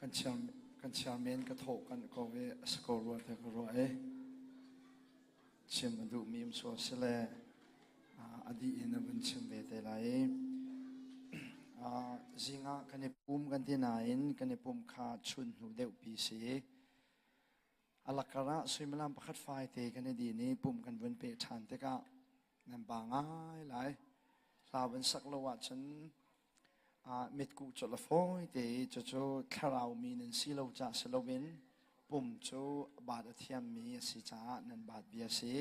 kan chiam men ka tho kan ko ve skor ro ta ko ro chim adu mim so sele adi ina bun chim ve te lai zinga kan pum kan ti na in kan pum kha chun hu deu pi si alakara suimalam pakhat fai te kan di ni pum kan bun pe than te ka nan ba ngai lai sa bun sak lo wa chen mit ku cho la foi te cho kharau mi nan si lo cha se lo win pum cho ba da thiam mi si cha nan ba bia si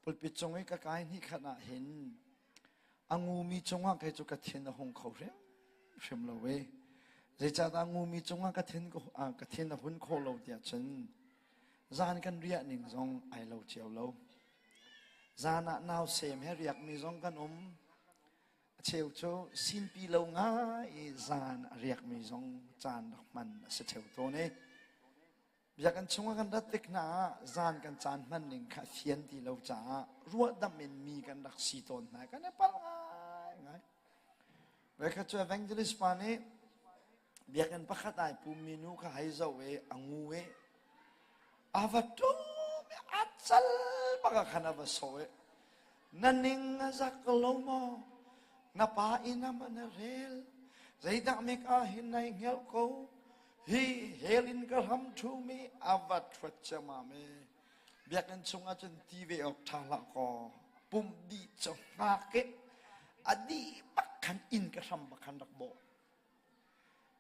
pulpit chong ka kai ni khana hin angu mi chonga kai chu ka thien hong kho re shim lo we je cha da angu mi chonga ka thien ko ka thien na hun kho lo tia chen zan kan ria ning zong ai lo chiao lo zana naw sem he riak mi zong kan cheu cho sin pi lo nga e zan riak mi zong chan dak man se cheu to ne bia kan chunga kan dat tek na zan kan chan man ning kha thian ti lo cha ruat dam min mi kan dak si ton na kan pal ngai ve kha chu evangelist pa ne bia kan pakhat ai pu minu kha hai zo we angu we avato me atsal baka khana ba so we naning zak lo mo nga pa ina man rel zaida me ka hinai ngel ko hi helin ka ham thu mi avat thachama me biakan chunga chen tv ok thala ko pum di chonga ke adi bakhan in ka ram bakhan dak bo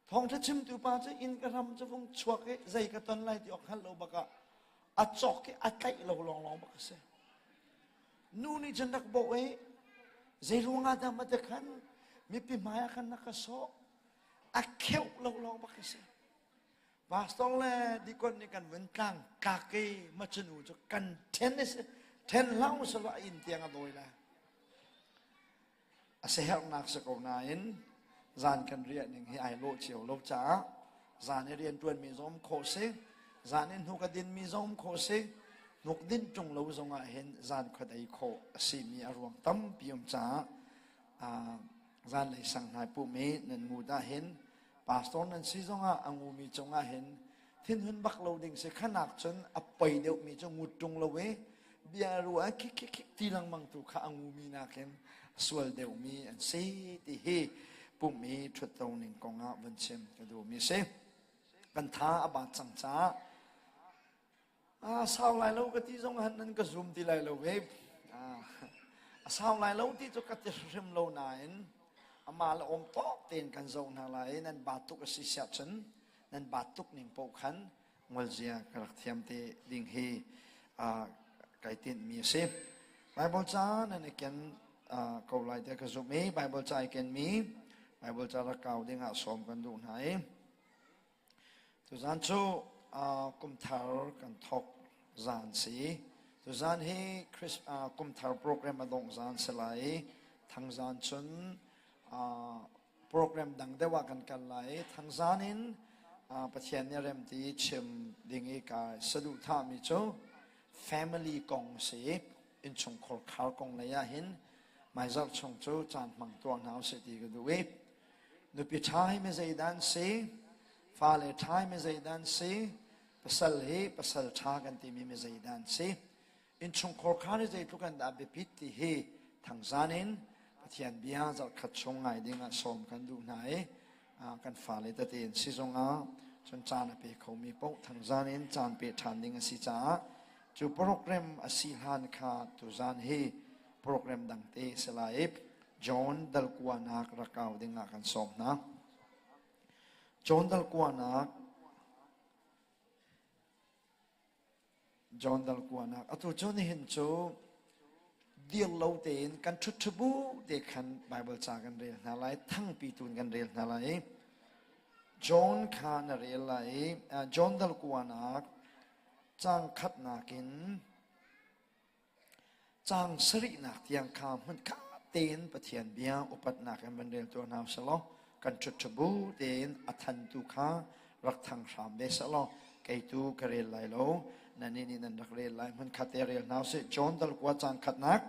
thong tha chim tu pa che in ka ram che vong chwa ke zai ka ton lai ti ok hal lo baka a chok ke a kai lo long long baka se nu ni chen dak bo we zai ruanga da ma de khan mi pi maya khan na ka so a kheu lo long baka se pastor le di kon ni kan wen tlang ka ke ma chenu cho kan ten lang so la in tiang a doi la a se her nak se ko na in zan kan ria ning hi ai lo chiao lo cha zan ne rian tuan mi zom kho se zan in hu ka din mi zom kho se nuk din chung lo zonga hen zan khodai kho si mi arwang tam pium cha zan le sang hai pu me nan mu da hen pastor nan si zonga angu mi chonga hen thin hun bak lo ding se khanak chon a pai deu mi chong ngut tung lo we bia ru a ki ti lang mang tu kha angu mi na ken sual deu mi an se ti he pu mi thut tau ning konga wan chem ka do mi se kan tha aba chang cha sao lai lo ka ti zong han nan ka zoom ti lai lo we sao lai lo ti cho ka ti rim lo na in ama la om to ten kan zo na lai nan batuk si sia chen nan batuk ning po khan ngol zia karak thiam te ding he kai tin mi se bible cha nan ken ko lai te ka zo me bible cha ken mi bible cha ra kaw ding a som kan du nai tu zan chu kum thar kan thok zan si tu zan he chris kum thar program adong zan selai thang zan chun program dang dewa kan kalai thang zanin pathian ne rem ti chim dingi ka sadu tha mi cho family kong se in chung khor khar kong la ya hin mai zak chung chu chan mang tuang nau se ti ga du we nu pi thai me zai dan se fa le thai me zai dan se pasal he pasal tha kan ti mi me zai dan se in chung khor khar zai tu kan da be pit ti he thang zanin thian bia zal khat chong ngai dinga som kan du nai kan fa le ta tin si zonga chon chan pe khomi po thang zanin chan pe than ding si cha chu program asi han kha tu zan he program dang te selai john dal kuana rakaw dinga kan som na john dal kuana atu chon hin chu deal lo ten kan thutbu de khan bible cha kan re na lai thang pi tun kan re na lai john khan re lai john dal kuana chang khat na kin chang sri na tiang kham man kha ten pathian bia upat na kan ban re to na salo kan thutbu ten athan tu kha rak thang ram be salo kai tu kare lai lo nani ni nan rak re lai man kha te re na se john dal kwa chang khat nak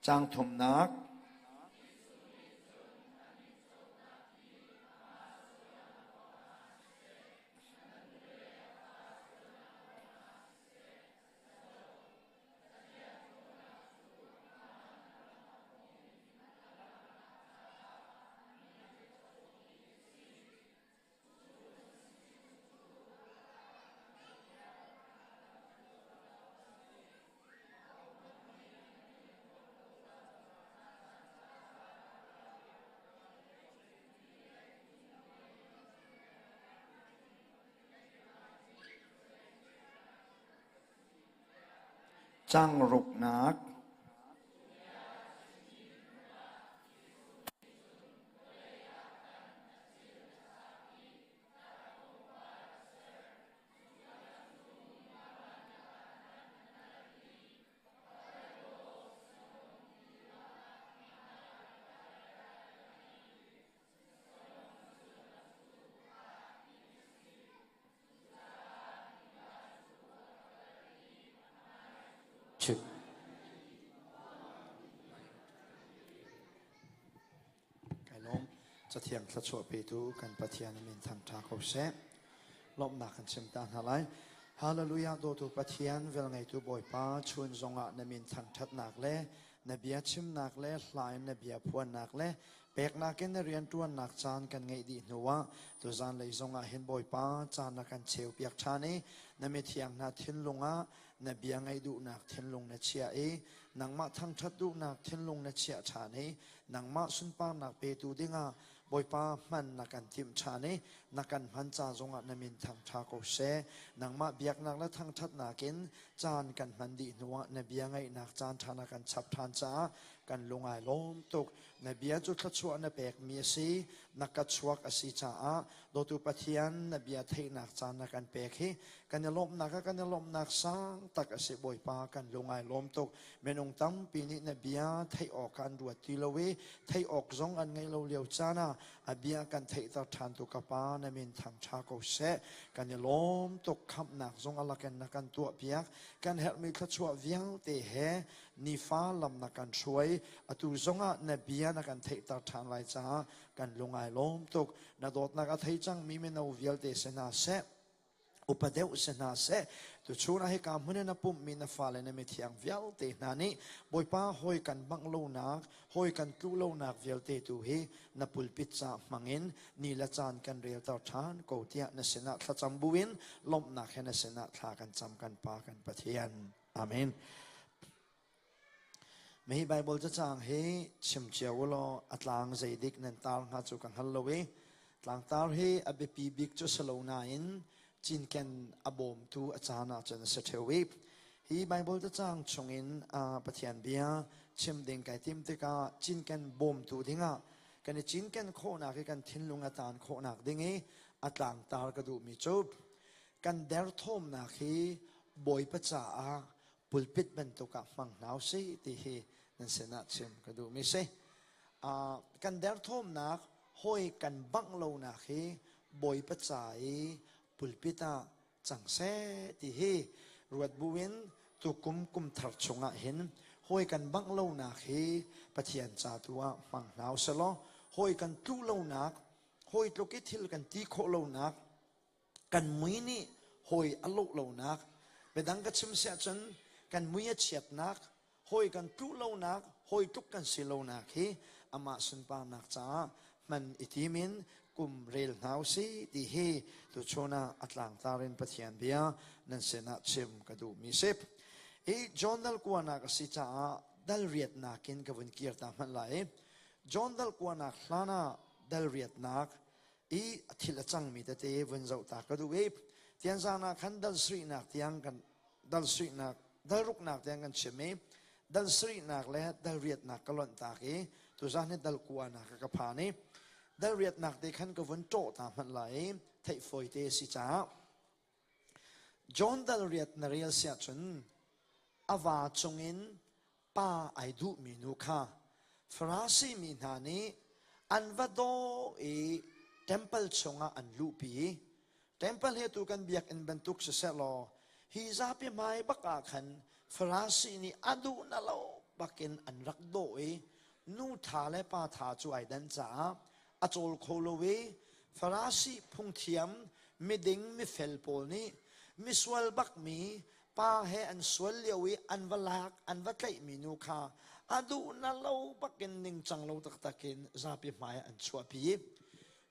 จางถมนักจางรุกนักชุดไก่ล้มจะเทียงสัชวเปตูกันปะเทียนมินทางทาเขาเสลบหนักกันชิมตานหาไรฮาเลลูยาโดตุปะเทียนเวลไงตูบอยป้าชวนจงอ่ะนมินทางทัดหนักเล่นเบียชิมหนักเล่หลายนเบียพวนหนักเล่เปกนักกันเรียนตัวหนักจานกันไงดีหนูว่าตัวจานเลยจงอ่ะเห็นบอยป้าจานนักกันเชียวเปียกชานีนมิเทียงนาทินลงอ่ะนเบียไงดูนักทินลงนเชียเอนังมาทั้งทัดดูนักทินลงนเชียชานีนังมาสุนป้านักเปตูดิงอ่ะบอยป้ามันนักกันทิมชานีนักกันพันจาจงอ่ะนมินทางชาโกเซนังมาเบียกนักและทั้งทัดนักกินจานกันมันดีหนูว่านเบียไงนักจานทานักกันฉับทานจ้ากันลงไอล้มตกนเบียจุดทัดชัวนเบกมีสีนักกัดชวกอสิจ้าโดตุปะเทียนนเบียเทนักจานนักกันเปกฮีกันล้มนักกันล้มนักสร้างตักอสิบอยป้ากันลงไอล้มตกเมนงตั้มปีนี้นเบียเทออกกันดวดทีละเวเทออกจงอันไงเราเลี้ยวจ้านะอเบียกันเทตัดทานตุกป้านมินทางชาโกเซกันล้มตกคำนักจงอะไรกันนักกันตัวเปียกกันเฮลมีทัดชัวเวียงเตะนิฟ้าลำนักกันช่วยอตุจงอ่ะนเบียนักกันเทตัดทานไลจ้ากันลงไอล้มตกนาดดนักเทจังมีเมนูเวียลเตเสนาเซอุปเดวเสนาเซตุชูนะให้การมันนับปุ่มมีนฟ้าเลยนมิเทียงเวียลเตนานี้บอยป้าหอยกันบังโลนักหอยกันกลูโลนักเวียลเตตูเฮนับปุลปิจามังอินนีละจานกันเรียวต่อทานโกเตียนเสนาทจำบุวินลมนักให้นเสนาทากันจำกันปากันปะเทียนอาเมนมีไบเบิลจะจางให้ชิมเจียวลออัตลางใจดิกนันตาลหาจุกันฮัลโลเวตลางตาลให้อเบปีบิกจุสโลนาอินจินกันอบมทูอาจารย์จันเสถียวิฮีไบเบิลจะจางชงอินปะเทียนเบียชิมเด้งไก่ทิมติกาจินกันบ่มทูดิ้งกันจินกันโคนักกันทิ้งลงอาจารย์โคนักดิ้งอัตลางตาลกระดูมีจูบกันเดร์ทอมนักฮีบอยปัจจาปุลปิดเป็นตุกับมังนาวซีที่ฮีนั่นเสนาชิมกระดูมีเซกันเดร์ทอมนักห้อยกันบังโลนักฮีบอยปัจจาปุลปิตาจังเซที่ฮีรวดบุวินตุกุมทัดชงะเห็นห้อยกันบังโลนักฮีปะเทียนจาตัวมังนาวเสลอห้อยกันตุโลนักห้อยตุกิทิลกันตีโคโลนักกันมุยนี่ห้อยอโลโลนักเป็นดังกัชิมเสียจนกันมุยเฉียดนักหอยกันตุโลนักหอยตุกกันสิโลนักฮีอามาสุนปานักจ้ามันอิทิมินกุมเรลนาวซีดีฮีตุชนาอัตลังตารินปะเทียนเบียนันเสนาชิมกระดูมีสิบจอห์นดัลกวานักสิจ้าดัลเรียดนักินกับวันเกียรตามันไหลจอห์นดัลกวานักลานาดัลเรียดนักทิลจังมีแต่เตวันเจ้าตากระดูเตียนจานักขันดัลสรีนักเตียงกันดัลสรีนักดัลรุกนักเตียงกันเชมีดัลสรีนักและดัลเรียดนักกลอนตากีตุจานี่ดัลกวานักกับพานีดัลเรียดนักเด็กขันกับวันโจตามันไหลไทยฟอยเตสิจ้าจอห์นดัลเรียดนเรียลเสียจนอาวาจงอินป้าไอดูมีนุค่ะฟราซีมีนานีอันวัดโดเทมเพิลชงอันลูปีเทมเพิลเฮตุกันเบียกอินบรรทุกเสร็จแล้วฮิซาพิไม้บักอาขันฟราซีนี่อดูนั่นเรา ปักเกนอันรักโดยนูทาและปาทาจวยดันจ้าอจลโคโลเวฟราสีพุงเทียมมิดิงมิเฟลโปนี่มิสวลบักมีป้าเฮอันสวลเลียวีอันวลากอันวัดไลมีนูคาอดูนั่นเราปักเกนนิงจังเราตักตะเกนซาปิมายอันชัวปี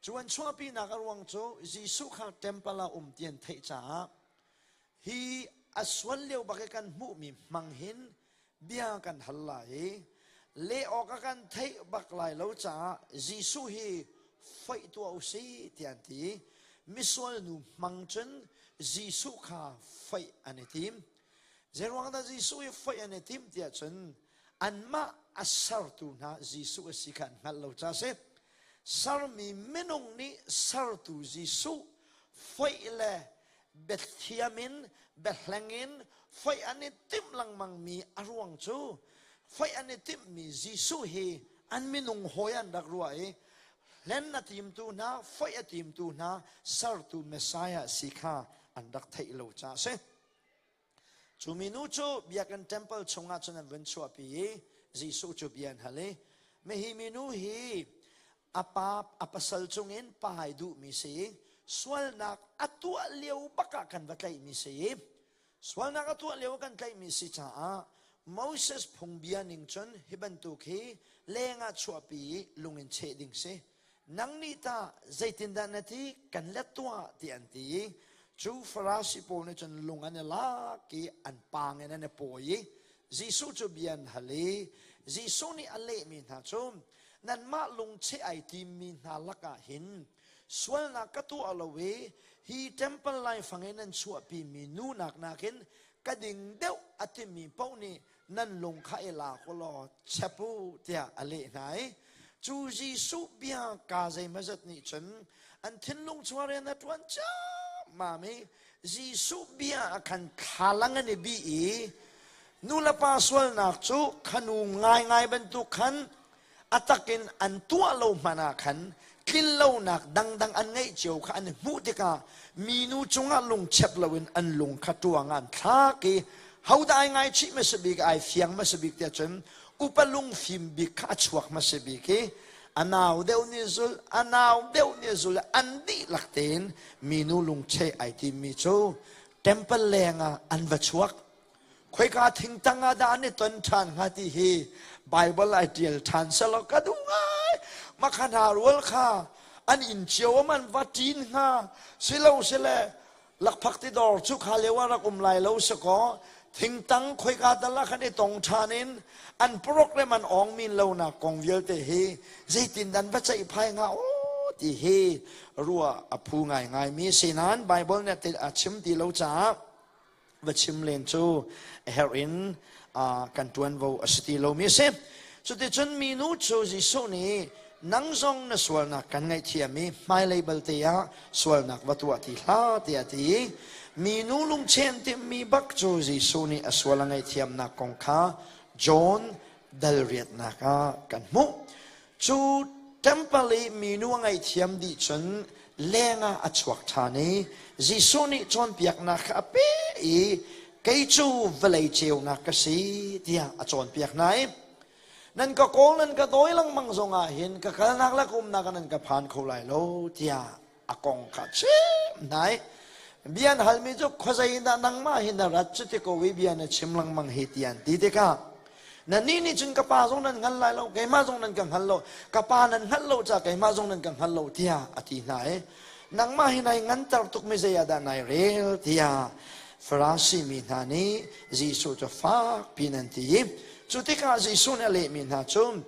จวนชัวปีนักรวงโจจิสุขาเทมเปลาเตียนเทจ้าฮีอสวลเลียวบักกันมุมีมังหินเบียกันฮัลไลเลออกกันเทบักไลเราจ้าจิสุฮีไฟตัวอุสีเตียนทีมิสวลนูมังจนจิสุขาไฟอันนี้ทีมเจรวังได้จิสุฮีไฟอันนี้ทีมเตียจนอันมาอัสสาร์ตูนะจิสุสิกันฮัลเราจ้าเซสารมีเมนงนี้สารตูจิสุไฟเล่เบทเทียมินเบทแลงินไฟอันนี้ติมลังมังมีอารวงจูไฟอันนี้ติมมีจิสุเฮอันเมนงหอยันดักรวยเล่นนาทีมตูนะไฟทีมตูนะสารตูเมสายสิกาอันดักไทยโลจ้าเซจูมินูจูเบียกันเทมเพิลชงอาจนันวันชัวปีจิสุจูเบียนฮะเลยไม่ฮิมินูฮีapa sal chungin pahai du mi se swal nak atua leu baka kan batlai mi se swal nak atua leu kan tlai mi si cha Moses phungbian ning chon hiban tu khi lenga chuapi lungin che ding se nang ni ta zaitin dan nati kan letwa ti anti chu farasi po ne chon lungan la ki an pang ne ne poi jisu chu bian hale jisu ni ale mi na chom nan ma lung che ai ti mi na laka hin swal na katu alawe hi temple life fangen an chua pi mi nu nak nakin kading deu ati mi pau ni nan lung kha ela ko lo chapu tia ale nai chu ji su bia ka zai mazat ni chen an thin lung chware na twan cha ma me ji su bia kan khalang ani bi e nu la pa swal nak chu khanu ngai ngai ban tu khan atakin an tua lo mana khan kin lo nak dang an ngai chiu kha an mu tika minu chunga lung chep lawin an lung khatua ngan tha ki hauda ai ngai chi ma sabik ai fiang ma sabik te chen upalung fim bi kha chuak ma sabik ki anaw deu ni zul an di lakten minu lung che ai ti mi chu temple lenga an va chuak khoi ka thing tanga da ni ton than nga ti hi Bible ideal than selo ka du ngai ma khana rul kha an in chiaw man vatin nga silo sele lak phak ti dor chu kha lewa ra kum lai lo se ko thing tang khoi ka da la khan e tong thanin an program an ong min lo na kong vial te hi zaitin dan ba chai phai nga o ti hi ruwa aphu ngai ngai mi sinan Bible ne te achim ti lo cha vachim len chu herin kan tuan vo asiti lo mi se so te chun mi nu chu ji so ni nang zong na swal na kan ngai thia mi mai label te ya swal nak watua ti hla ti ati mi nu lung chen te mi bak chu ji so ni aswal ngai thiam na kong kha John dal riat na ka kan mu chu temple mi nu ngai thiam di chun lenga achwak thani ji so ni chon piak na kha pe e cái chú về chiều na cái gì thì chọn việc này nên cái con nên cái tối lăng mang song hiện cái nạc là cũng nạc nên cái phan khâu lại lâu thì con cái chế này biên hal mi cho khó giải na nang ma hiện là rất chút cái vi biên chim lăng mang hết tiền tí thế cả nên ni chun cái pa song nên ngăn lại lâu cái ma song nên càng ngăn lâu cái pa nên ngăn lâu cha cái ma song nên càng ngăn lâu thì này nang ma hiện nay ngăn tar tuk mi zaya da này real thì Farasi minhani Jisu to fa pinanti Chutika Jisu na le minha chum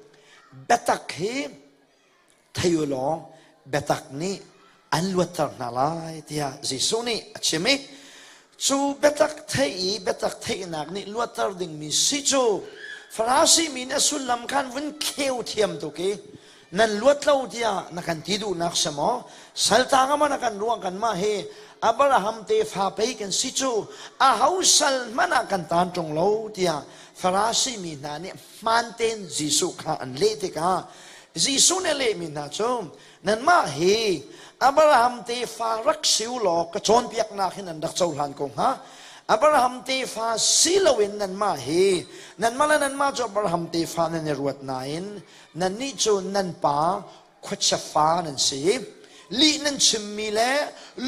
betak hi thayulo betak ni anluatar nalai tia Jisu ni achimi chu betak thay nak ni luatar ding mi si chu Farasi min asulam kan vun kheu thiam to ke nan luat lau tia nakan tidu nak samo salta ka man nakan ruang kan ma he Abraham te fa pe kan si chu a hausal mana kan tan tong lo tia Farasi mi na ni manten Jisu kha an le te ka Jisu ne le mi na chom nan ma he Abraham te fa rak siu lo ka chon piak na khin an dak chau han kong ha อับราฮัมเตฟ้าสิลวินนันมาเฮนันมาละนันมาจอับราฮัมเตฟ้านันรวดนายนนันนี่จูนันป่าขวดชฟ้านันสิลีนันชิมมีและ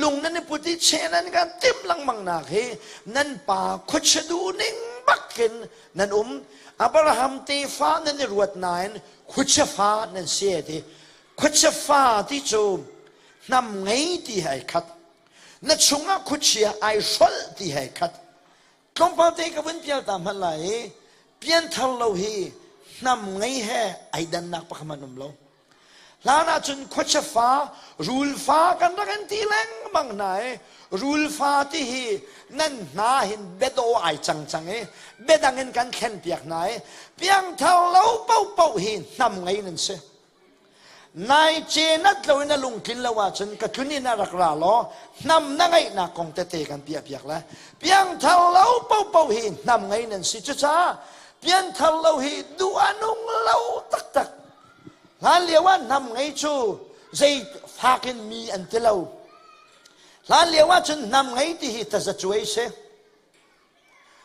ลุงนันปุติเชนันกันเต็มลังมังนาเฮนันป่าขวดชดูนิงบักกินนันอับราฮัมเตฟ้านันรวดนายนขวดชฟ้านันเสียทีขวดชฟ้าที่จูนำไงที่ให้ขัดนัดชงอาคุเชียไอชอลที่ให้ขัดกองพันเตกับวันเปียตามหันไหลเปียนทะเลาฮีนำไงแห่ไอดันนักปะขมันมโลลานาจุนขวดฟ้ารูลฟ้ากันรักันที่แรงบางไหนรูลฟ้าที่ฮีนั่นนาหินเบดโอไอจังจังเบดังเงินกันแค่นเปียกไหนเปียงทะเลาเป่าเป่าฮีนำไงนั่นเสนายเจนัดเราอินาลุงกินละว่าฉันก็ทุนนี่น่ารักราล้อนำนั่งไงนักกองเตะกันเปียกแล้วเพียงทะเลาเป่าเป่าหินนำไงนั่นสิจ้าเพียงทะเลาหิดูอนุงเล่าตักหลานเลี้ยว่านำไงชูใจฝากินมีอันเตลาหลานเลี้ยว่าฉันนำไงที่หิตจะช่วยเส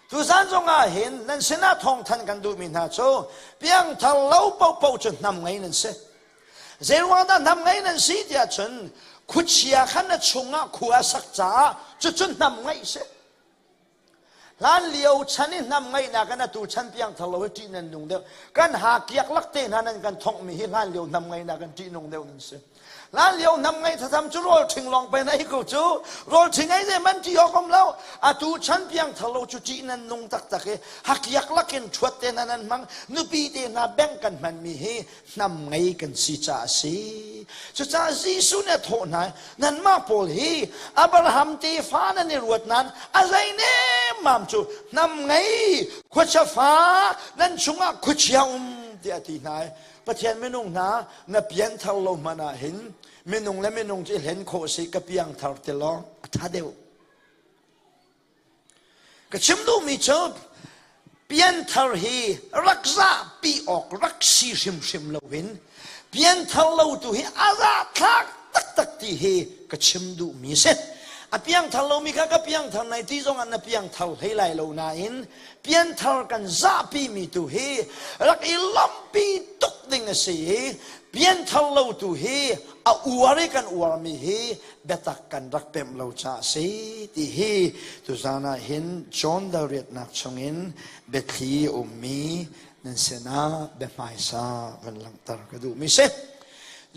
ทุสานจงอาเห็นนั่นเสนาทองทันกันดูมินาโชเพียงทะเลาเป่าเป่าจนนำไงนั่นเสเจรวันนั้นทำไงนั่นสิเดียฉันขุดเชียขันนัดชงอ่ะขัวสักจ้าจนทำไงเสล้านเลี้ยวฉันนี่ทำไงนะกันนะตูฉันเพียงทะเลาะที่นั่นนุ่งเดียวกันหาเกียกลักเต้นนั่นกันท่องมีล้านเลี้ยวทำไงนะกันที่นุ่งเดียวนั่นสิล้านเลี้ยวทำไงถ้าทำจุโรลถึงลองไปไหนก็จูโรลถึงไงเนี่ยมันที่ยอกของเราอะตูฉันเพียงทะเลาะจุที่นั่นนุ่งตักหาเกียกลักเกินชวดเต้นนั่นมั้งนุบีเต้นน่าแบ่งกันมันมีทำไงกันสิจ้าสิจ้าสิสุนัขโหนายนั่นมาโพลีอับราฮัมตีฟ้านั่นในรวดนั้นอะไรเนี่ยมามจูนำไงขวดฟ้านั่นชงอ่ะขวดเชียวเดียที่ไหนประเทศไม่นุ่งนะนับเพียงทะเลมานาเห็นไม่นุ่งและไม่นุ่งจะเห็นโคสิกับเพียงทะเลล้อท่าเดียวก็ชิมดูมีชอบเพียงทะเลรักษาปีออกรักสีชิมเราเห็นเพียงทะเลตัวเฮอาราทักตักที่เฮก็ชิมดูมีเสร็จอะเพียงทะเลมีก็เพียงทะเลที่ตรงนั้นเพียงทะเลให้ไหลลงนาอินเพียงทะเลกันซาปีมีตัวเฮรักอีลำปีตุกดิ่งสิเพียงทะเลตัวเฮอาอวริกันอวมีเฮเบตักกันรักเป็มเราจะสิที่เฮตุจานาเห็นจอนดาวเรียดนักชงอินเบทีอุมีนั่นเสนาเบไมซาวันหลังตากระดูมิเส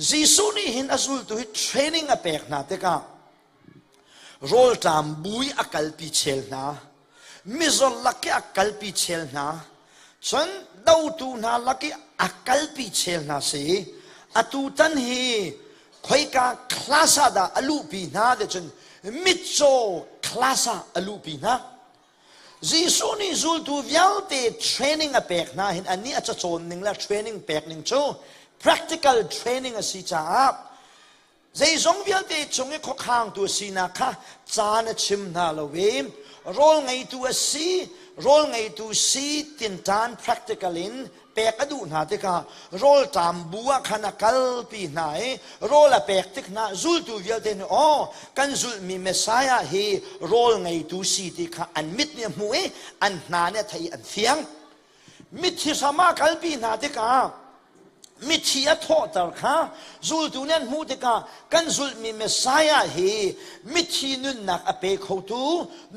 จีซูนี่เห็นอสุลตัวเทรนนิ่งอเปกนาเตกาโรลตามบุยอักลปีเชลนามิซอลลักอักลปีเชลนาฉันดาวตูนาลักอักลปีเชลนาสิอตูตันฮีคอยกาคลาสดาอลูปีนาเดชนมิโซคลาสอลูปีนาจีซูนี่จูลตูวิลเตเทรนนิ่งอเปกนาเห็นอันนี้อาจจะโจนหนึ่งและเทรนนิ่งเปกหนึ่งโจ practical training สิจ้าใจสงวิลเตจงเอข้างตัวสีนักจานชิมนาลเวมโรลไงตัวสีโรลไงตัวสีตินทาน practical in เปกอดูนาเตกาโรลตามบัวขณะกัลปีไหนโรลเปกติกนาจุลตัววิลเตนอ๋อกันจุลมีเมสายาเฮโรลไงตัวสีติกาอันมิดเนี่ยมวยอันนาเนี่ยไทยอันเสียงมิดที่สมากัลปีนาเตกามิที่อัทโตตร์ค่ะจุลตัวนั้นมูเตกากันจุลมีเมสายาเฮมิที่นุนนักอเปกเขาตู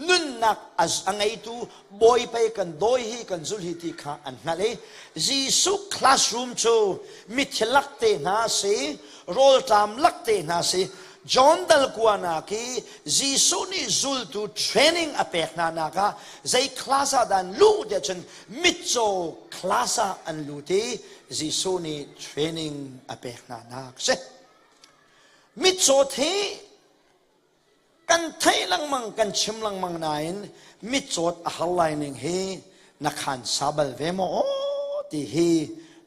นุนนักอัศอังไงตูบอยไปกันโดยฮีกันจุลฮิติกาอันนั่นเลยจีสุคลาสรูมโชมิที่ลักเตนาสีโรลตามลักเตนาสีจอนดัลกวานาคีจีสุนี่จุลตูเทรนนิ่งอเปกนานาคาใจคลาสดันลูเดชันมิโซคลาสอันลูตีจีซูนี่เทรนนิ่งอเปกนานาเสมิโซเทกันไทยลังมังกันชิมลังมังนายนมิโซอัลไลนิงเฮนักขันซาบลเวโมโอที่เฮ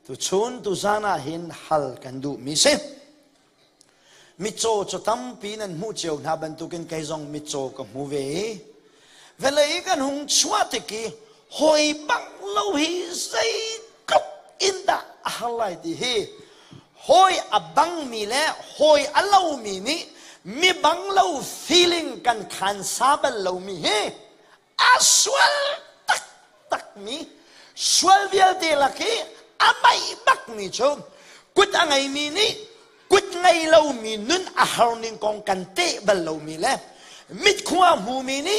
ตุชุนตุจานาหินฮัลกันดูมิเซมิโซจะทำปีนั้นมูเจียวนาบันตุกินไกซองมิโซกับมูเวเวลาอีกันหงชวติกีหอยบังโลหิใจกบอินดาอะไรที่เฮหอยอบังมีแล้วหอยอลาวมีนี่มีบังโลฟีลิ่งกันขันซาบัลโลมีเฮ aswal tak mi swal vial te laki amai bak mi chom kut angai mi ni kut ngai lo mi nun a harning kong kan te bal lo mi le mit khwa mu mi ni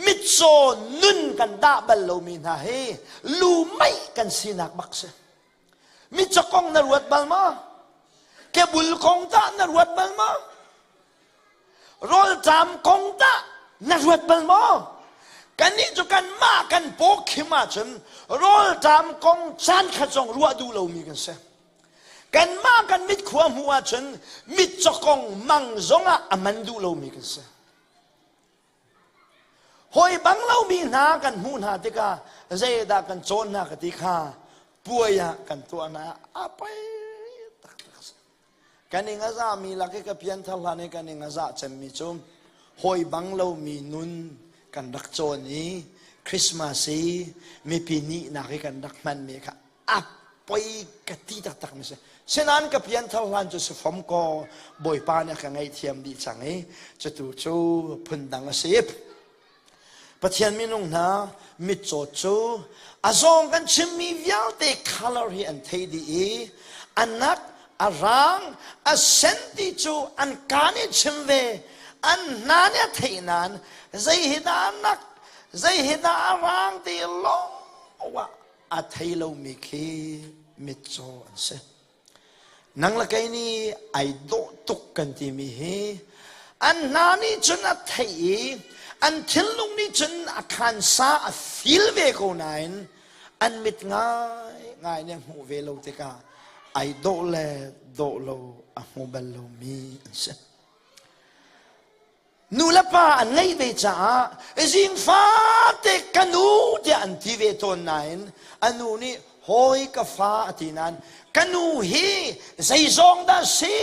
mit so nun kan da bal lo mi na he lu mai kan sinak bak se mit chokong na ruat bal ma ke bul kong ta na ruat bal ma rol tam kong ta na ruat bal ma kan ni jo kan ma kan pok khima chen rol tam kong chan kha chong ruwa du lo mi kan se kan ma kan mit khwa huwa chen mit chokong mang zonga amandu lo mi kan se hoi bang lo mi na kan hu na te ka zai da kan chon na ka ti kha puaya kan to na apai tak tak kan inga za mi la ke ka pian thal ne kan inga za chem mi chum hoi bang lo mi nun kan dak chon ni Christmas mi pini na ke kan dak man me kha apai ka ti tak tak mi se senan ka pian thal lan chu se fom ko boy pa ne ka ngai thiam di chang e chu tu chu phun dang a sip pathian minung na mit cho chu azong kan chimmi vial te color hi an thei di e anak arang a senti chu an kane chimve an nanya theinan zai hidanak zai hida arang ti lo wa a thailo mi khi mit cho an se nang la kai ni ai do tuk kan ti mi he an nani chuna thei an thil lung ni chun akhan sa a fil ve ko nain an mit ngai ne hu ve lo te ka ai do lo a hu bal lo mi se nu la pa an ngai ve cha jing fa te kanu de an ti ve ton nain anu ni hoi ka fa atinan kanu hi zai zong da si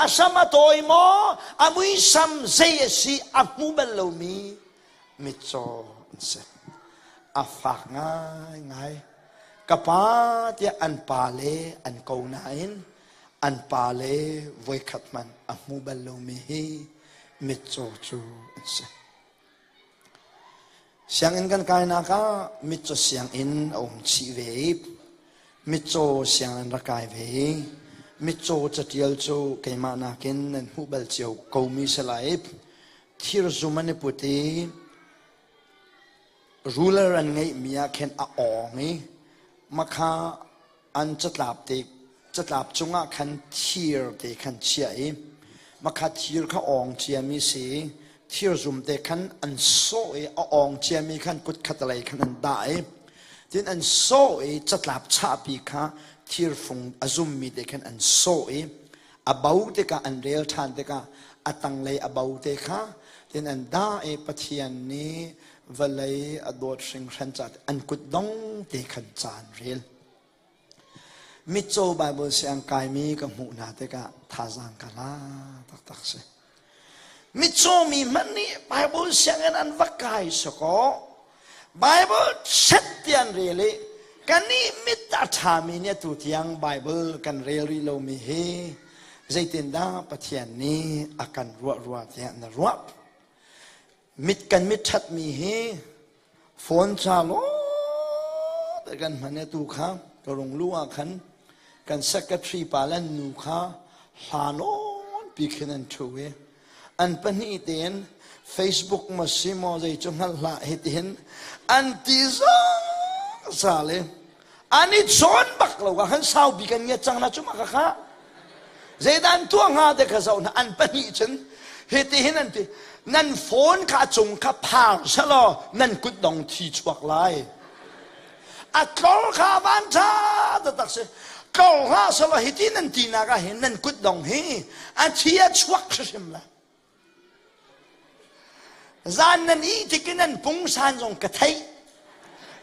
asama toy mo amui sam zai si amu bal lo mi mit cho se afa ngai kapa tia an pale an ko nain an pale voi khatman amu bal lo mi hi mit cho chu se siang in kan kai na ka mit cho siang in om chi ve mit cho siang an ra kai ve mit cho chatial cho keima na ken an hu bal chiu ko mi salai thir zumane puti ruler an ngai mia khen a ong ni makha an chatlap chunga khan thir te khan chiai makha thir kha ong chia mi si thir zum te khan an so e a ong chia mi khan kut khatalai khan an dai tin an so e chatlap cha pi kha thir fung azum mi te khan an so e abau te ka an rel than te ka atang lei abau te kha tin an da e pathian ni valai adot sing khan chat an kut dong te khan chan rel mit cho bible siang kai mi ka mu na te ka thazang kala tak tak se mit cho mi mani bible siang an vakai so ko bible set tian rele kani mit athami ne tu tiang bible kan reli lo mi he zaitin da pathian ni akan ruwa tian na ruwa mit kan mit that mi he phone cha lo ta kan mane tu kha ko rong luwa khan kan secretary palan nu kha hanon pikhinan thuwe an pani ten Facebook ma simo zai chungal la hitin an tiza sale ani chon baklo ka han sau bikan nge chang na chuma ka kha zaidan tu nga de ka zau na an pani chen hitin an ti nan phone ka chung ka phang salo nan kut dong thi chuak lai a kol kha ban tha da tak se kol ha salo hitin an ti na ka hin nan kut dong hi an thia chuak sim la zan nan i tikinan pung san jong ka thai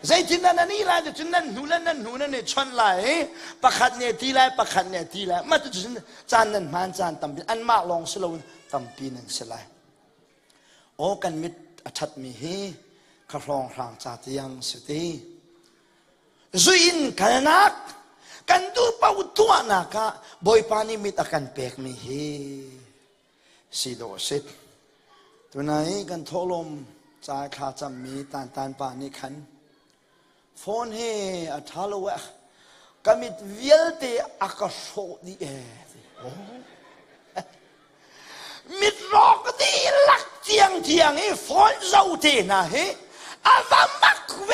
zai tinan ani la de tinan nulan ne chon lai pakhat ne ti lai ma tu chan nan man chan tam an ma long selo tam pi nan selai o kan mit athat mi hi ka rong rang cha tiang siti zuin kanak kan du pau tua na ka boy pani mit akan pek mi hi si do sit tunai kan tholom จ่ายค่าจำมีตานป่านี่ขันโฟนเฮอัฐาโลวะก็มิดเวียลเตอากาศดีเอมิดรอกดีหลักเทียงเฮฟอนเจ้าเทนะเฮอาว่ามักเว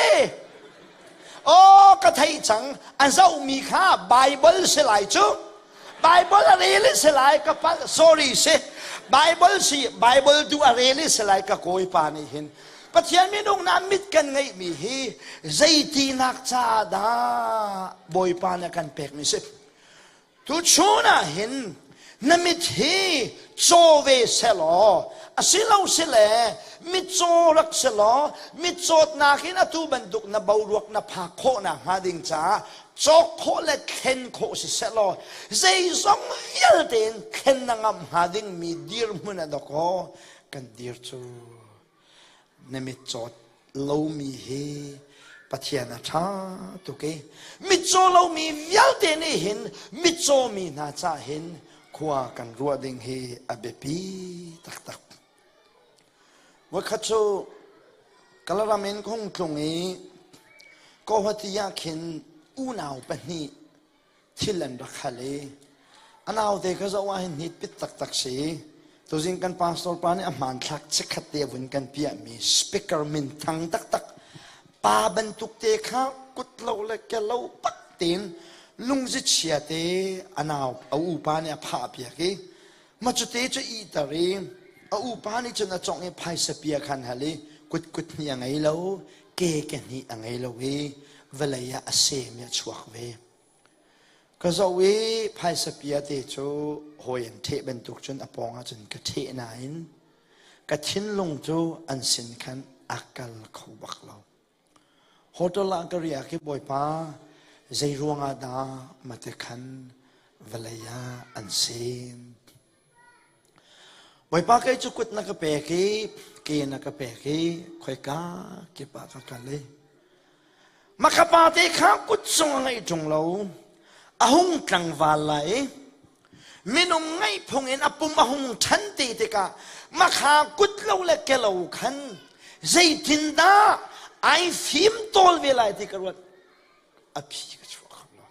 โอ้ก็ไทยจังอันเจ้ามีค่าไบเบิลเสลายจูไบเบิลอะไรเลยเสลายกับปัล sorry เสไบเบิลสิไบเบิลดูอะไรเลยเสลายกับโกยปานี่เห็นปัจจัยมีนงน้ำมิดกันไงมีเฮใจตีนักชาดาบอยปานกันเป็กมิสิทุกช่วงน่ะเห็นน้ำมิดเฮโจเวเสลอสิเราเสลมิดโจรักเสลอมิดโจดนาคินตูบันดุกนาบาวรวกนาพาโคนะฮาดิงจ้าโจโคและเข็นโคสิเสลอใจสองเยลเดนเข็นนางฮาดิงมีดีร์มุนัดโคกันดีร์จูนมิจอดเรามีเฮปะเทียนชาตุเกมิจอเรามีวิลเตนเห็นมิจอมีนาจาเห็นขวากันรัวดิงเฮอเบปีตักว่าข้าโจกลาเมนคงตรงนี้ก็วัติยาเข็นอูนาวปนีที่ลันรักฮาเลอันเอาเด็กก็จะว่าเห็นนิดปิดตักสีตัวจริงกันพาสตอร์ปานี่อามันทักชิขัดเดียวนกันเปียมีสปีกเกอร์มินทั้งตักปาบรรทุกเตะข้ากุดเราเล็กเราปักตีนลุงจิตเชียเตอันเอาอุปานี่พาเปียกีมาจุดเตจะอีตารีเอาอุปานี่จะน่าจ้องให้พายสเปียขันฮะเลยกุดนี่ยังไงเราเกกันนี่ยังไงเราเวลายาเซมีชัวเวก็จะเวพายสเปียเตจูหอยเทเป็นตุกจนอปองจนกระเทนายนกระทิ้นลงจูอันสินขันอักกัลเขาบักเราโฮตลากรียกิบอยป้าใจรวงอาดามาเตขันเวลายาอันเซมบอยป้าเคยจุกุดนักเปกีเกนักเปกีคอยกาเก็บปากกันเลยมาขับปาเตข้ากุดทรงไงจงเราอาหงกลางวาลายมินงไงพงเอ็นอปุมอาหงทันตีติกามาขากุดเราเล็กเราขันใจทินดาไอฟิมตอลเวลาที่กระวัดอภิกชัวขับเรา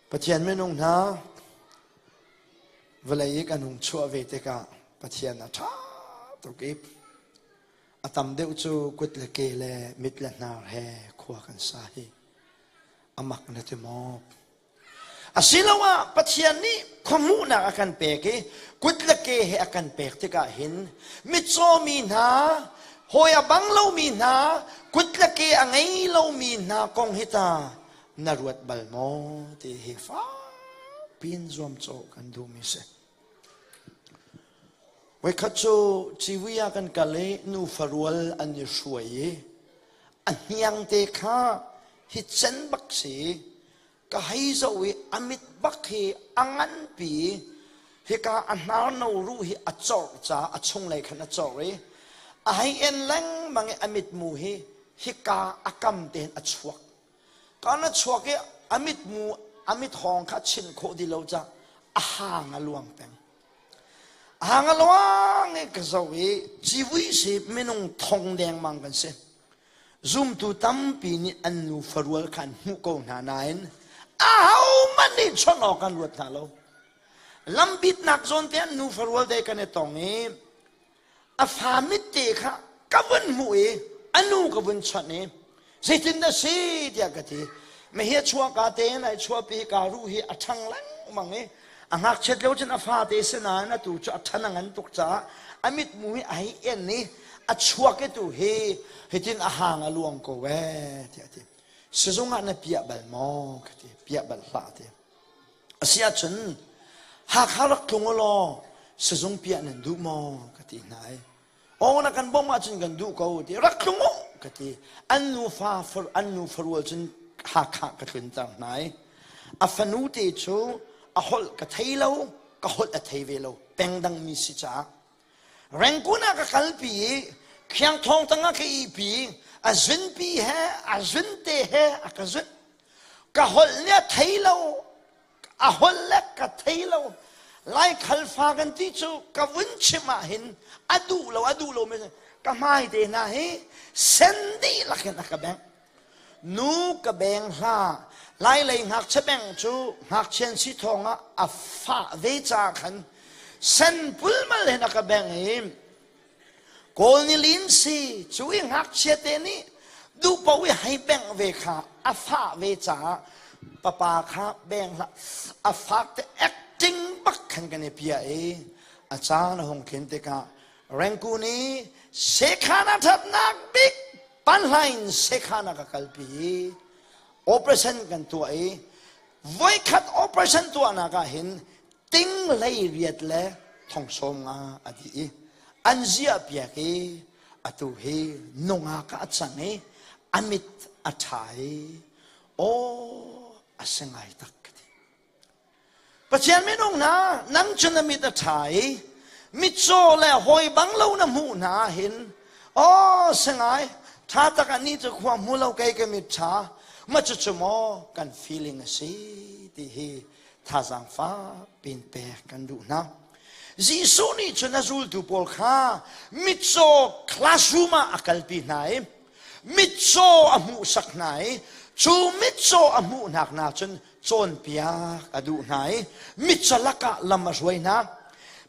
ปัจจัยมินงนะเวลาอีกันหงชัวเวติกาปัจจัยนะท้าตุกิบอาตมเดวจูกุดเล็กเลมิดเลนาเฮขวากันสาฮีอามักนัตมอบอาศิลาวะปัจจัยนี้ขมูนักอาการเปกกุดเล็กเฮอาการเปกที่กาเห็นมิโซมีนาหอยบังเรามีนากุดเล็กอังไงเรามีนากองฮิตานรวดบัลโมที่เฮฟ้าปีนรวมโจกันดูมิเสไว้ขัดโจชีวิตกันกะเลนูฟารวลอันยิ่งช่วยอันยังเตค่าฮิตเซนบักสีก็ให้เจ้าวิอมิตบักฮีอังันปีฮิกาอันนาโนรูฮิอัจฉริยะอัจฉงเลยขนาดจอรีไอเอ็นแรงมังอมิตมูฮิกาอักมเดนอัจฉวกการอัจฉวกอมิตมูอมิตทองขัดชินโคดิโลจะอาหางลวงแปงหางลวงเอกสวีชีวิตสิไม่นงทองแดงมังกันเสียซุ่มตูตั้มปีนี้อันนูฟรวลขันหุกโกนานายนมันนี่ชนออกกันรวดทาเราลำบิดนักจนเตียนนูฟรวลได้กันในตรงนี้อาฟามิตเตค่ะกับวันมวยอันนูกับวันชนนี้สิทินเดสีเดียกทีไม่เหี้ยชัวกาเตนไอชัวปีการูฮีอัชังลังมังเออังหักเช็ดเลี้ยวจนอาฟาเตสนานะตูจะอัชันงันตุกจ้าอามิดมวยไอเอ็นนี่อัชัวกตูเฮทินอาหางอลวงโกเวเดียทีสจงอันเปียบัลมอกทีเปียบัลลาทีเสียจนหากหารักทงลอสจงเปียนันดูมอกทีไหนโอ้นักกันบ่มาจนกันดูเขาทีรักทงกทีอันนูฟรวลจนหากกระทุนต่างไหนอาฟนูเตจูอาหลกระเทยเราก็หลกระเทยเวลาเป็นดังมีสิจ้าแรงกุนักกัลปีเขียงทองตั้งกี่ปีอาจุนปีเหอาจุนเตเหอากจุนก็หลเนี่ยเทยเราอาหลเล็กกระเทยเรา ไล่ขัลฟ้ากันที่จูกวุ่นชิมาเห็นอดูเราไม่ใช่ก็ไม่เดน่าเฮเซนดีลักนักแบงนูกแบงฮาไล่เลยหักเชแบงจูหักเชนสิทองอ่ะอัฟฟ้าเวจาขันเซนพุลมาเลยนักแบงเองโกนิลินซีจูอิหักเชเตนี่ดูปวิให้แบงเวคาอัฟฟ้าเวจาปาคาแบงละอัฟฟ้าแต่แอคติ้งบักขันกันเปียเออาจารย์หงเข็นเตกาแรงกูนี้เสขานาทัดนักบิ๊กปันไลน์เสขานากัลปีโอเปอเรชั่นกันตัวไว้คัดโอเปอเรชั่นตัวนักเห็นติ้งเลยเรียดเลยทองสงอาอดีอันเสียเปียกอตุเฮนงอากัดสังอมิตอัฐายโออาเซงไอตักปัจจัยไม่นงนะนั่งจนมิตรถ่ายมิโซและหอยบังเล่าน้ำหูนาเห็นอ๋อเสียงไงถ้าตะกันนี้จะความหูเราไกลกันมิตรชามาจะจมอกัน feeling สิที่เฮท่าสังฟ้าเป็นแปรกันดูนะจีซูนี่จนนัจุลตุปอลข้ามิโซคลาสรูมาอักลปีไหนมิโซอมูสักไหนชูมิโซอมูหนักนาจนจนเปียกอดูไหนมิจลักะลำมาช่วยนะ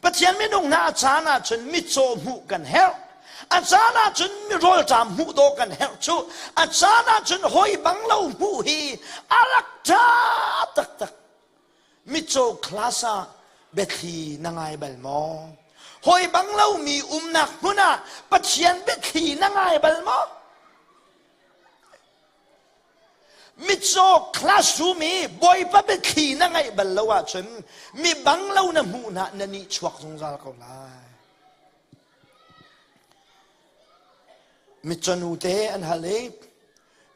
ปัจจัยไม่ต้องนาอาจารย์จนมิโซมูกันเฮลอาจารย์จนมิโรลจามมูโดกันเฮลชูอาจารย์จนหอยบังเล่ามูฮีอารักตาตักมิโซคลาสเบทีนังไงเบลมอหอยบังเล่ามีหนักมุนะปัจจัยเบทีนังไงเบลมอมิโซคลาสรูมีบอยปะเบขีนังไงบัลลาวะฉันมีบังเล่านะมูนะนันนี่ชวักสงสารเขาเลยมิจนูเตอันฮาเล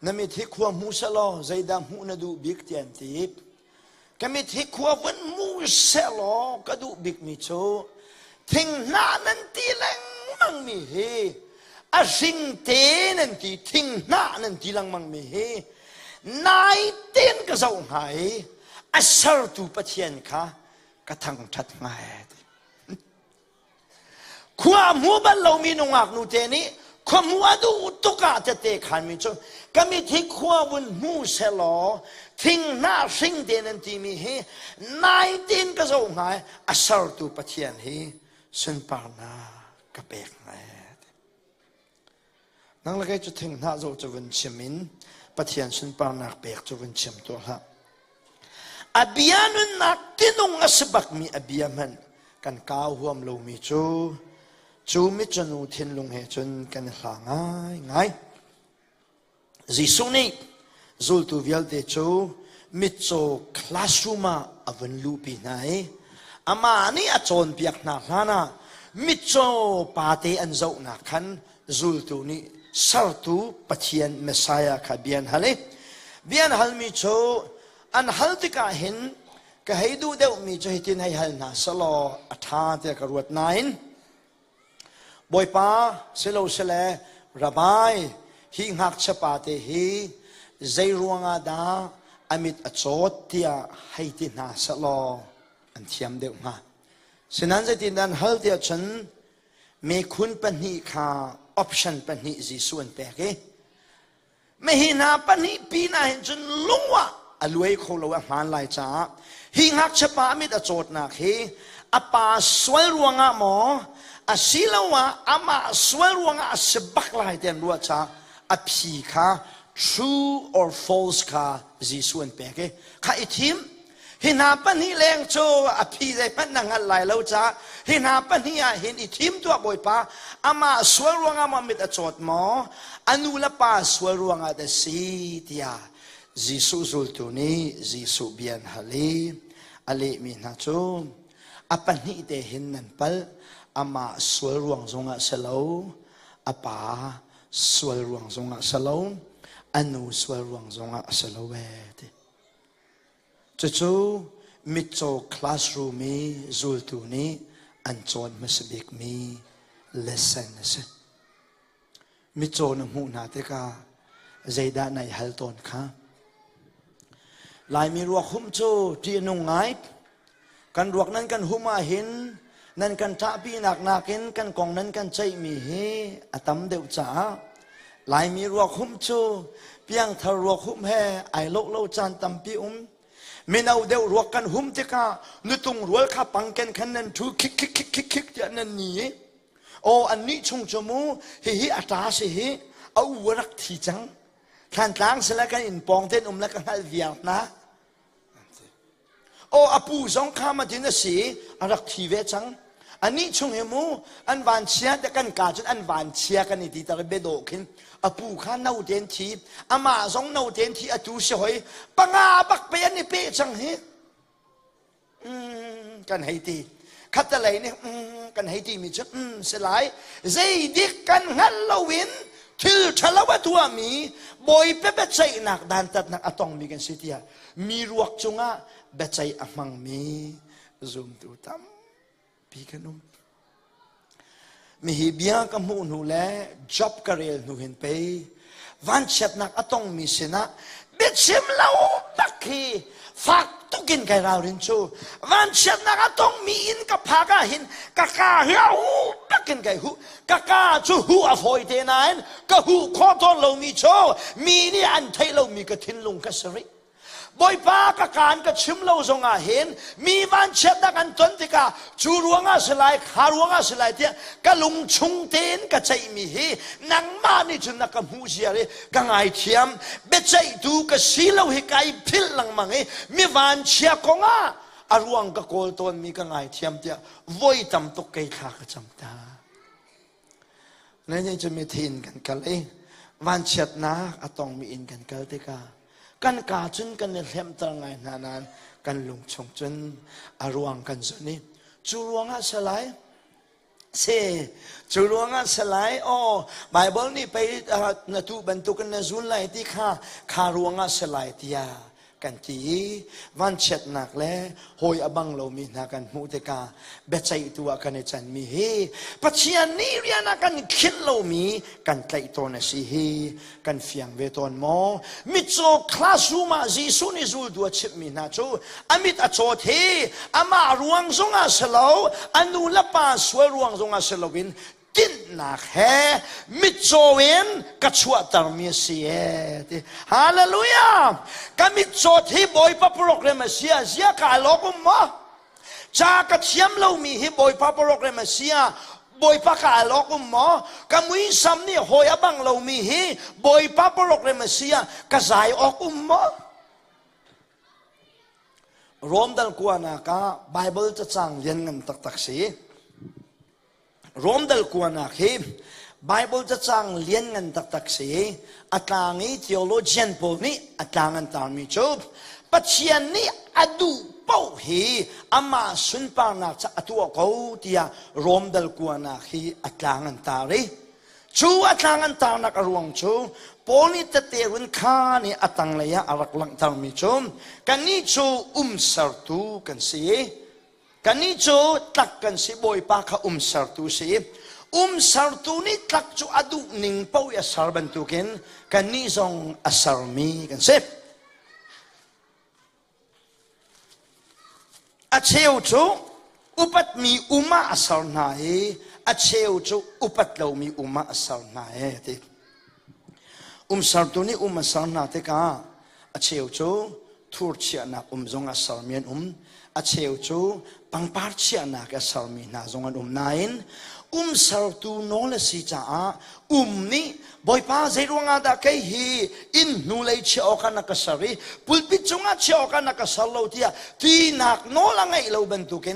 นมิทิขวามูสลอใจดำหูนดูบิกเตียนตีบก็มิทิขวาวันมูสลอกระดูบิกมิโซทิ้งหน้านันตีแรงมังมีเฮอาสิงเตนันตีทิ้งหน้านันตีแรงมังมีเฮนายเต้นก็ส่งหายอัศรตูปะเทียนค่ะกระทั่งทัดไงความหัวบัลเรามีนงอักนูเตนี้ความหัวดูตุกาจะเตะขันมิจงก็มีที่ความวุ่นมูเสลอทิ้งหน้าสิงเดนันทีมีเฮนายเต้นก็ส่งหายอัศรตูปะเทียนเฮสันปาร์นากระเบกไงนั่งแล้วก็จะทิ้งหน้าโจจะวันเชมินปะเทียนสุนปานักเบกจะวันเชื่อมตัวละอภิยานุนักที่นุ่งสบักมีอภิยามันกันก้าวหัวมลูมีจูมิจนูทินลุงเหจนกันหลาง่ายจิสุนีจูลตูวิลเดจูมิโซคลาสรูมาอวันลูปีไหนอามานี่อาจนเปียกหนักลานะมิโซปาเตอันเจ้าหนักขันจูลตูนี่สัตว์ปัจเจียนเมสายาขบียนฮัลเลบียนฮัลมิโชอันฮัลติกาเห็นก็ให้ดูเดวมีจะให้ตินให้ฮัลนาสโลอัฐาเตกรวดนายน์บอยป้าเสโลเสเลระบายหิงหักชปาเตฮีใจรวงอาดาอมิตอโจทเตียให้ตินนาสโลอันเทียมเดวมาฉะนั้นจะตินดันฮัลเตียฉันมีคุณปนิคาoption ปนิจีส่วนแปลกไม่เห็นหาปนิปีน่าเห็นจนลุงวะอรวยเขาเราว่ามันลายจ้าหิงหักชปามิดอโจทนักเฮอปาสวยรวงอะหมออศิลวะอามาสวยรวงอะสบักลายเต็มรัวจ้าอภิคา true or false คาจีส่วนแปลกข้าอิทิมเห็นหาปนิแรงโจอภิใจพันนังอะไรแล้วจ้าเห็นหาปนิเห็นอิทิมตัวบอยป้าอามาสวยรวงอามามิดอโจทหมออนุลปาสวยรวงอาเดสีเตียจิสุจุลตุนีจิสุเบียนฮัลลีอเลมินาโจอปนิเตหินนันปัลอามาสวยรวงจงอาเสลาอปาสวยรวงจงอาเสลาอนุสวยรวงจงอาเสลาเวติจู่มิโจคลาสรูมีจุลตุนีอันจวนมัสบิกมีเลสเซนส์มิโจนหูนาเตกาใจด้านในฮัลตอนค่ะลายมีรัวคุ้มโจที่นุ่งไง กันรวกนั้นกันหุมาหินนั่นกันท่าปีนักนักินกันกองนั้นกันใจมีเฮอตำเดียวจ๋าหลายมีรวกหุมชูเพียงทารวกหุมแห่ไอโลกโลจานตำปีไม่เอาเดียวรวกกันหุมติกานุตุงรัวข้าปังกันขันนั้นทูคิกอย่างนั้นนี่โออันนี้ชงจมูฮิอัตราสิฮิเอาวรักที่จังขันต่างเสร็จแล้วกันอินปองเต้นแล้วกันให้เวียนนะโออปูสองข้ามาถึงนั้นสิรักที่เวจังอันนี้ชงเหมูอันหวานเชียแต่กันกาจนอันหวานเชียกันนี่ที่ตะเบโดกินอปูข้าเน่าเต็นทีอามาสองเน่าเต็นทีอจูเฉยปังอาบักเปียนี่เป๊ะจังเฮกันให้ตีขัดอะไรเนี่ยกันให้ตีมีจังสลายใจดิกกันฮัลโลวินถือฉลาวตัวมีบอยเป๊ะใจหนักดันตัดหนักอะตองมีกันสิเดียมีรวกจงอ่ะเป๊ะใจอะมังมีซุ่มตูตั้มปีขนมมีฮิบียงกับมูนูเล่จ็อบกระเรลนูเห็นไปวันเช็ดนักอะตองมีสินะเบ็ดชิมเราบักฮีฝากตุกินไก่เราเรียนชูวันเช็ดนักอะตองมีอินกับพากาหินกะกาเฮียหูบักกินไก่หูกะกาชูหูอฟอยเตนายนกะหูขอตอนเรามีโชมีนี่อันไทยเรามีกระทินลงกระสริบอยป้ากะการกะชิมเราทรงอาเห็นมีวันเช็ดนักอันต้นติกาจูรวงอาสลายขารวงอาสลายเทียกะลุงชุงเตนกะใจมีเฮนังมานี่จุนักกะมูเสียเลยกะไงเทียมเบ็ดใจดูกะสีเราเฮกายพิลลังมังเฮมีวันเชียกงาอารวงกะโกลต้นมีกะไงเทียมเทียวยตำตุกไก่ขากะจำตานั่นยังจะมีทินกันกันเลยวันเช็ดนักอะต้องมีอินกันกันติกากันกาจุนกันเลี้ยมตรงไงนานกันลุงชงจุนอารวงกันจุนี่จูรวงอาสลายเซจูรวงอาสลายโอ้ไบเบิลนี่ไปนตูบรรทุกันนซุนไลที่ข้ารวงอาสลายที่ยากันทีวันเช็ดหนักแล้วหอยอบังเรามีนักกันมุตกาเบ็ดใจตัวกันในจันมีเฮปัจจัยนี้เรียนกันคิดเรามีกันไกลตัวนั่นสิเฮกันเฟียงเวทอนมอมิโซคลาสูมาจีสุนิจูตัวชิดมีนาจูอามิตอโจเทอามารวงทรงอาสลาวอนุลปาสวยรวงทรงอาสลาวินกินนักแห่มิโซเวนกัจฉวตารมีเสียฮาเลลูยากัมิโซที่บอยพระปรกเรมเสียเสียกาลกุมมะจากเชียมเรามีฮิบอยพระปรกเรมเสียบอยพระกาลกุมมะกัมุยซัมนี่หอยบังเรามีฮิบอยพระปรกเรมเสียกษายอกุมมะรวมดัลกวนากาไบเบิลจะจังเรียนกันตักสีรวมดัลกวนากฮิไบเบิลจะจังเรียนกันตักสีอัตลางี้ทีโอโลจีนพวกนี้อัตลางันตามมีจบปัจจัยนี้อดูเป้าฮีอามาสุนปานักจะตัวเขาที่รวมดัลกวนากฮีอัตลางันตารีชูอัตลางันตานักรวงชูปนิตเตรุนข้านี่อัตังเลยอารักลังตามมีจบกันนี้ชูสารตูกันสีกันนี้จูตักกันสิบอยปากเขาสารตูสิสารตูนี่ตักจูอดูหนึ่งเป้าอย่าสารบันทุกินกันนี้ทรงอสารมีกันสิอาเชวจูอุปัตมีมาอสารนายอาเชวจูอุปัตเรามีมาอสารนายที่สารตูนี่อสารนาที่กาอาเชวจูทูร์เชียนักทรงอสารมีนอาเชวจูปังปาร์เชียนักสารมีนาจงอันนายนสารตูโนเลสิจ้านี่บอยป้าเจรวงอาดาเกฮีอินนูเลยเชี่ยวกันนักสารีปุลปิจงอาเชี่ยวกันนักสารเราที่ที่นักโนลังไงเราบรรทุกิ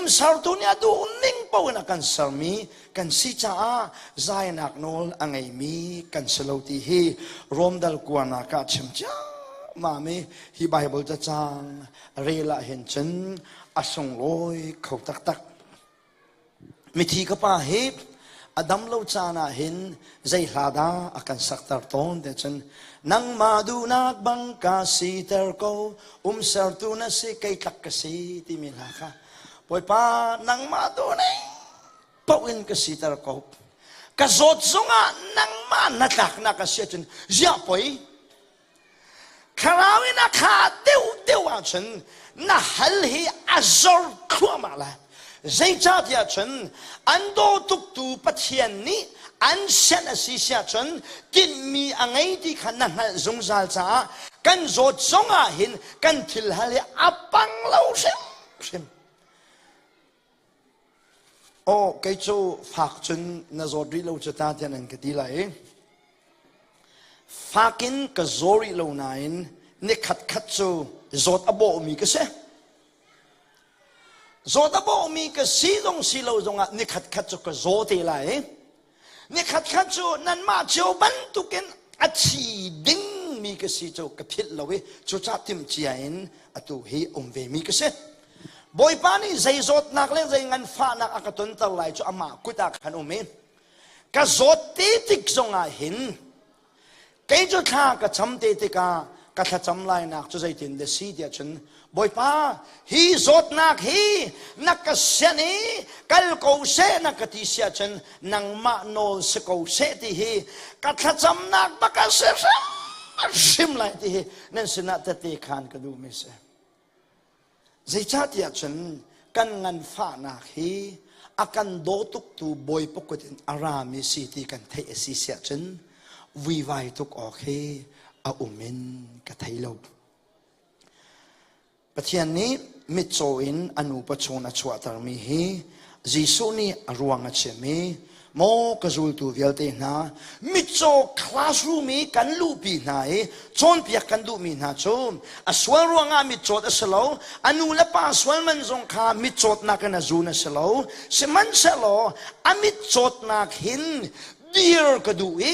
นสารตูเนี่ยดูนิ่งเป้านักสารมีกันสิจ้าใจนักโนลังไงมีกันสารที่ฮีรวมดัลกวนนักชิมจ้ามาเมฮีไบเบิลจะจางเรลาเห็นฉันอสงลอยเขาตักมิธีกป้าเฮบอดัมเราจานาเห็นใจลาดาอาการสักตาร์ตอนเดชันนังมาดูนักบังกาสีเตอร์โกสารตูนัสิไกตักกสีที่มีลาค่ะปอยป้านังมาดูนี่ปวินกสีเตอร์โกกระโดดซงอ่ะนังมานักนักสีจนเจ้าปอย คราวนี้นะข้าเดียวฉันน่าฮัลฮีอัจอร์ครัวมาละใจจัดยาฉันอันโดตุกตูปะเทียนนี้อันเชนสิเสียฉันกินมีอะไรที่ขนาดนั้นสงสารจ้ากันโจดสงอาหินกันทิลฮัลฮีอับปังเล่าเช่นโอ้ไก่จูฝากจนน่าจอดริโลจะตาเทียนกันดีเลยฝากินกับจอริโลนายน์นี่ขัดจูจอดอโบมีก็เสียจอดอโบมีก็สีตรงสีโลตรงอ่ะนี่ขัดจูกับจอดเลยนี่ขัดจูนั่นมาเจ้าบันตุกินอัดชีดิ้งมีก็สีจูกับพิษเราเว้จูจัดทิมเจียนอัตุเฮอมเวมีก็เสียบอยปานี่ใจจดนักเล่นใจเงินฟ้านักอากาศตุนตะไลจูอามากุตาขันอุเมนก็จดตีติกจงอาหินไก่จุดข้าก็จำเตติกาก็ถ้าจำไล่นักจะใจตินเดซีเดียฉันบอยป้าฮีจดนักฮีนักเสียนี่กัลโกเสนักที่เสียฉันนังมาโนสโกเสที่ฮีก็ถ้าจำนักบักเสียชิมไล่ที่ฮีนั่นสินะแต่ตีขานก็ดูไม่เสียใจจัดยาฉันกันเงินฟ้านักฮีอากันโดตุกตูบอยปกติอารามิสิที่กันเทสิเสียฉันวิวายทุกออกเฮอาอุเมนกะไทโลปะเทียนนี้มิโซอินอนุปชนชวตารมีเฮจิสุนีรวงเชมีโมกจูลตูเวลเตนามิโซคลาสรูมีกันลูปีนาเอจนเปียกันดูมีนาโจมอสวลรวงอามิโซดสโลอนุเลปาสวลมันจงคามิโซดนักนาจูนสโลสมันสโลอามิโซดนักหินดีร์กดูเอ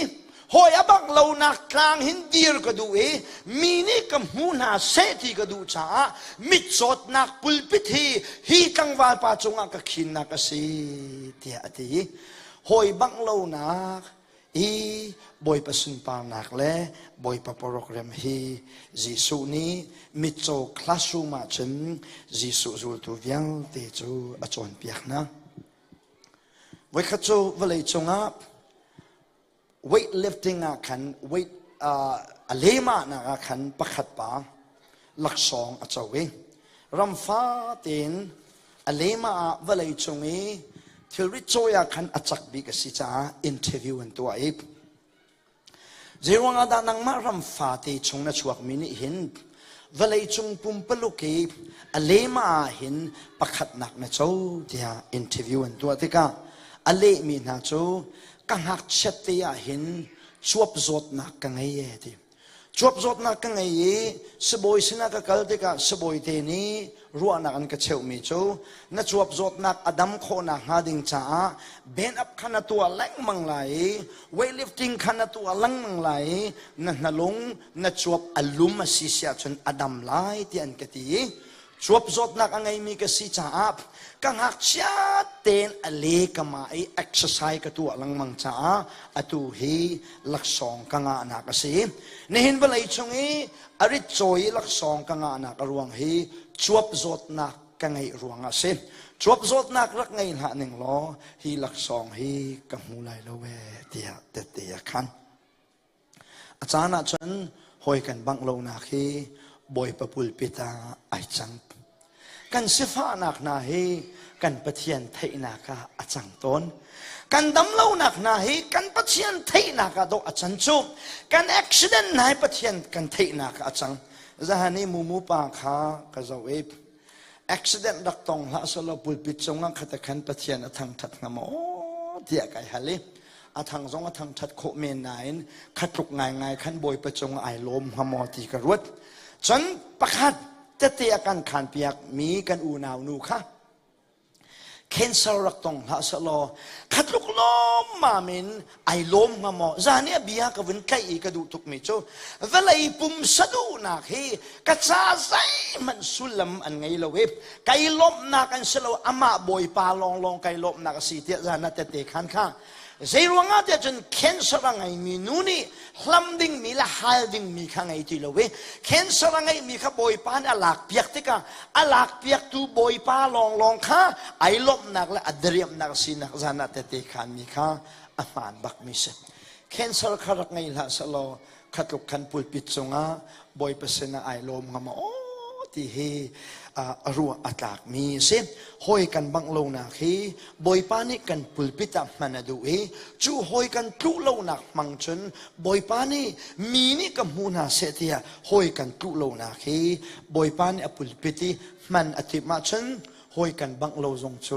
หอยบักเรานักกลางหินดีร์ก็ดูเอมีนี่กับหูนาเซตีก็ดูจ้ามิดสดนักปุลพิธีฮีกังวาลปาจงอักขินนักสีเตียตีหอยบักเรานักอีบอยประสุนปานักเล่บอยปะปรกเรมฮีจิสุนี้มิดโจคลาสรูมาฉันจิสุจูตูเวียงเตจูอจอนเปียกนะไว้ขัดโจเวลัยจงอับweightlifting ขัน weight เลมานะขันประคัดปาหลักสองอาจารย์รำฟ้าเต็นเลมาเวลัยจงนี้ที่ริจอยขันอาจักบิกสิจ้า interview อันตัวเองเจรวงอาดานังมารำฟ้าเตจงนัชวักมินิหินเวลัยจงปุ่มปลุกีเลมาหินประคัดนักนะเจ้าที่ interview อันตัวที่ก้าเลมีนะเจ้ากังหักเชตียหินชวบจดนักกังไงเอทีชวบจดนักกังไงเอสบอยสินักกัลติกาสบอยเทนี้รัวนักอันกระเชวมีจูนัชวบจดนักอดัมโคนักหาดิงจ้าเบนอัพขันตัวเล็งมังไหลเวทลิฟติ้งขันตัวเล็งมังไหลนั่นลงนัชวบอลุมสิเสียจนอดัมไหลที่อันกตีชวบจดนักอันไงมีกสิจ้ากังหักเชียเต็นอเลกมาไอเอ็กซ์ไซส์กตัวลังมังจ้าอตูฮีลักสองกังอานักสิในหินบลัยชงอีอริจอยลักสองกังอานักรวงฮีชวบจดนักกังไงรวงสิชวบจดนักรักไงหาหนึ่งล้อฮีลักสองฮีกังหูไลโลเวเตียเตียขันอาจารย์ฉันหอยกันบังโลนักฮีบอยปะปุลปิตาไอจังกันสิฟ้านักนาฮีกันปะเทียนไทยนักอาจังต้นกันดำเล่านักนาฮีกันปะเทียนไทยนักดอกอาจังจูกันอุบิเหตุนายปะเทียนกันไทยนักอาจังจะฮันนี่มูปาข้ากะจะเว็บอุบิเหตุดักตองละสลบปุลปิดจงงักขัดขันปะเทียนทางทัดงามโอ้เดียกไอฮัลลีทางจงทางทัดโคเมนนายน์ขัดลุกง่ายขันบอยปะจงไอลมฮามอตีกระรวดฉันประคัดจะเตียกันขันเปียกมีกันอูนาวนูค่ะเคนซารักตองฮัสโลขัดลุกล้มมามินไอลมมาหมอจานี่เบียกวินไกอีกระดูทุกมิโจเวลาปุ่มสะดุนักเฮกัจจาใจมันสุลมอันไงละเว็บไกลมนักอันสโลอามาบอยปาลองไกลมนักสีเตียจานะเตะขันค่ะเจรวงอาเดียจนเคนสรังไงมีนูนี่ลำดิ่งมีละฮัลดิ่งมีข้างไงทีละเวเคนสรังไงมีข้าบอยปานอลากเปียกติกาอลากเปียกตูบอยปาลองข้าไอลบนักและอัดเรียมนักสีนักจานะเตะขันมีข้าอามันบักมิเสเ cancel ขรักไงละสโลขัดลุกขันปุลปิดจงะบอยเปอร์เซ็นต์ไอลมงมาโอ้ที่เฮรัวอัตากมีเส้นหอยกันบังโลนักเฮบอยปานี่กันปุลปิตามันดูเฮจูหอยกันตุโลนักมังชนบอยปานี่มีนี่กับมูนาเสตียหอยกันตุโลนักเฮบอยปานี่ปุลปิติมันอธิมาชนหอยกันบังโลจงโจ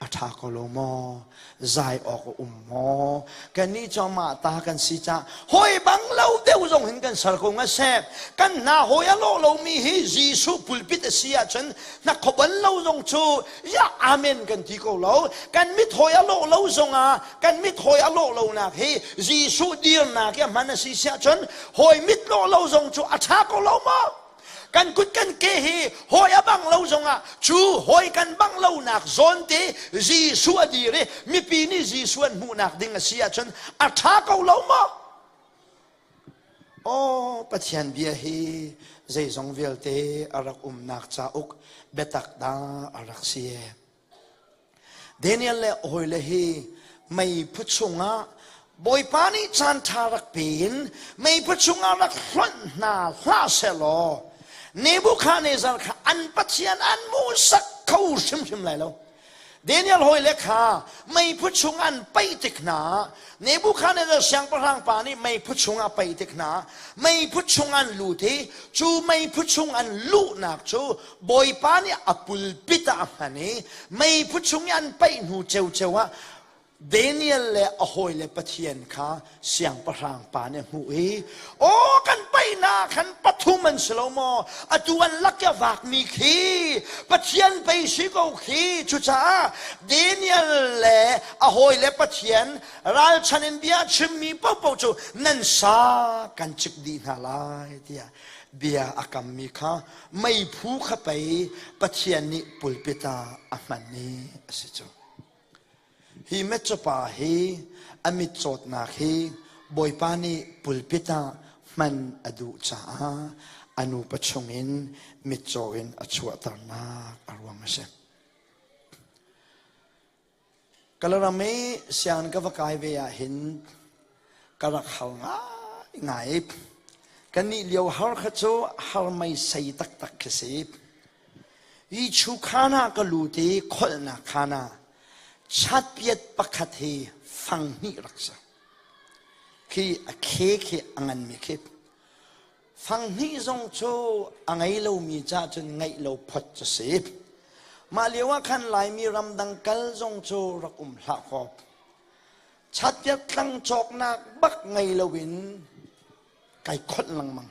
อาทากโลมอใจออกมอกันนี้จะมาตากันสิจ้าหอยบังเราเดียวจงเห็นกันสารคงเสพกันหน้าหอยโลเรามีฮิจีสุปุลปิตเสียจนนักขบันเราจงชูยาอาเมนกันที่กูเรากันมิถอยโลเราจงกันมิถอยโลเรานักฮิจีสุดีร์นักยามันสิเสียจนหอยมิโลเราจงชูอาทากโลมอกันกุดกันเกฮีหอยบังเราจงชูหอยกันบังเราหนักซอนเตจีสัวดีเรมีปีนี้จีส่วนมูนักดิ่งเสียจนอัฐาเขาเรามาโอ้ปัจจัยเบียฮีใจจงเวลเตอารักนักจ้าอุกเบตักดาอารักเสียเดนิเอลเลหอยเลฮีไม่พุทธงะบอยปานีจันทารักปีนไม่พุทธงะรักฟันนาลาเซโลเนบูคาเนซาร์ค่ะอันปัจจัยอันมูสักเขาชิมเลยแล้วเดนิเอลหอยเล็กค่ะไม่พูดชงอันไปติกหนาเนบูคาเนซาร์เสียงประทางป่านี้ไม่พูดชงอันไปติกหนาไม่พูดชงอันลูทีจูไม่พูดชงอันลูนักจูบอยปานีอัปุลปิตาอันนี้ไม่พูดชงอันไปหนูเจ้าเดนิเอลเลอหอยเลปะเทียนค่ะเสียงประทางป่าเนี่ยหูโอ้กันไปนาขันปฐุมันสโลโมอตุวันลักยาวากมีขีปะเทียนไปชิโกขีชุจ้าเดนิเอลเลอหอยเลปะเทียนราชันเบียชิมมีป๊อปจูนันซากันจิกดีนาลายเดียเบียอากัมมีค่ะไม่พูขไปปะเทียนนิปุลปิตาอามันนี้สิจูฮีเมจปาฮีอมิจดนาฮีบอยปานีปุลปิตามันอดูจ้าอนุปชงินมิจอินอชวตานาอารวงเสกลรามีเสียงกวกายเวียหินกระขลง่ายกันนี่เลี้ยวฮาร์ขโจฮาร์ไม่ใส่ตักเสียอีชูขานาก็ลูตีคนนาขานาชัดเปียดปกติฟังนี่รักษาคือเคอังันมีเคฟังนี่ทรงโชอังไงเรามีจ้าจนไงเราพอจะเสพมาเรียกว่าขันไหลมีรำดังกัลทรงโชรักละขอบชัดเปียดตั้งจอกนักบักไงเราวินไก่คนลังมัง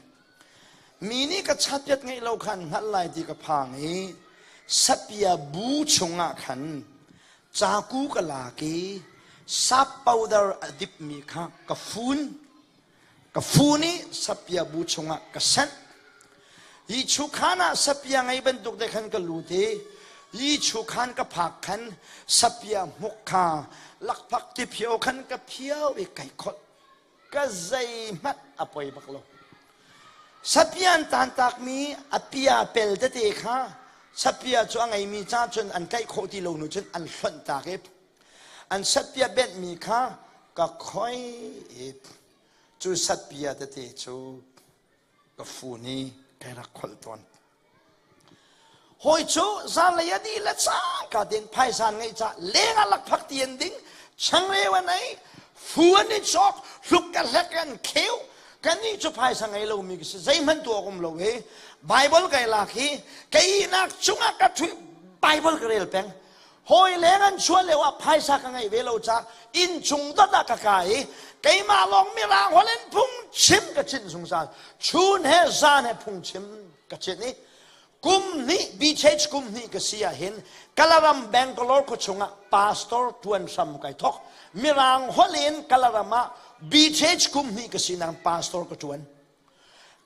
มีนี่ก็ชัดเปียดไงเราขันหันไหลที่กระพังนี้สับยาบูชงะขันจากูกลากีซับพาวเดอร์อดิบมีค่ะกระฟูนี่สับยาบูชงะกระสันยีชุขานะสับยาไงบรรทุกได้ขันกลูตียีชุขานกระผักขันสับยามุกขาลักผักที่เพียวขันกระเพียวไอ้ไก่ขดกระใจมัดอภัยบักโลสับยานตานตักมีอภิยาเปลเตะค่ะสัพยาจวงไงมีจ้าจนอันใกล้โคติโลนุจนอันฝันตาเก็บอันสัพยาเบ็ดมีค่ะก็ค่อยจูสัพยาเตะจูก็ฟูนี่แกรักคนตอนหอยจูซาลายดีละจ้ากาเดินไพ่ซานไงจ้าเลี้ยงลักพักเตียนดิ้งช่างเลวันไหนฟูนี่จอกลุกกันเล็กกันเขียวกันนี่จะไพ่ซานไงเรามีก็ใจมันตัวกลมเราไบเบิลไกลาคีไกนักจุงกระทุไบเบิลก็เรียลเป็งหอยเลี้ยงชวนเลยว่าภายสักไงเวลาจะอินจุงตัดกะไก่ไกมาลองมีรางหัวเล่นพุ่งชิมกระชินสงสารชูนเฮซานเฮพุ่งชิมกระชินนี้กุมนี้บีเชชกุมนี้ก็เสียเห็นกะลารำแบงกลอร์ก็ชงะพาสตอร์ทวนซ้ำไก่ทอกมีรางหัวเล่นกะลารำบีเชชกุมนี้ก็สีนังพาสตอร์ก็ชวน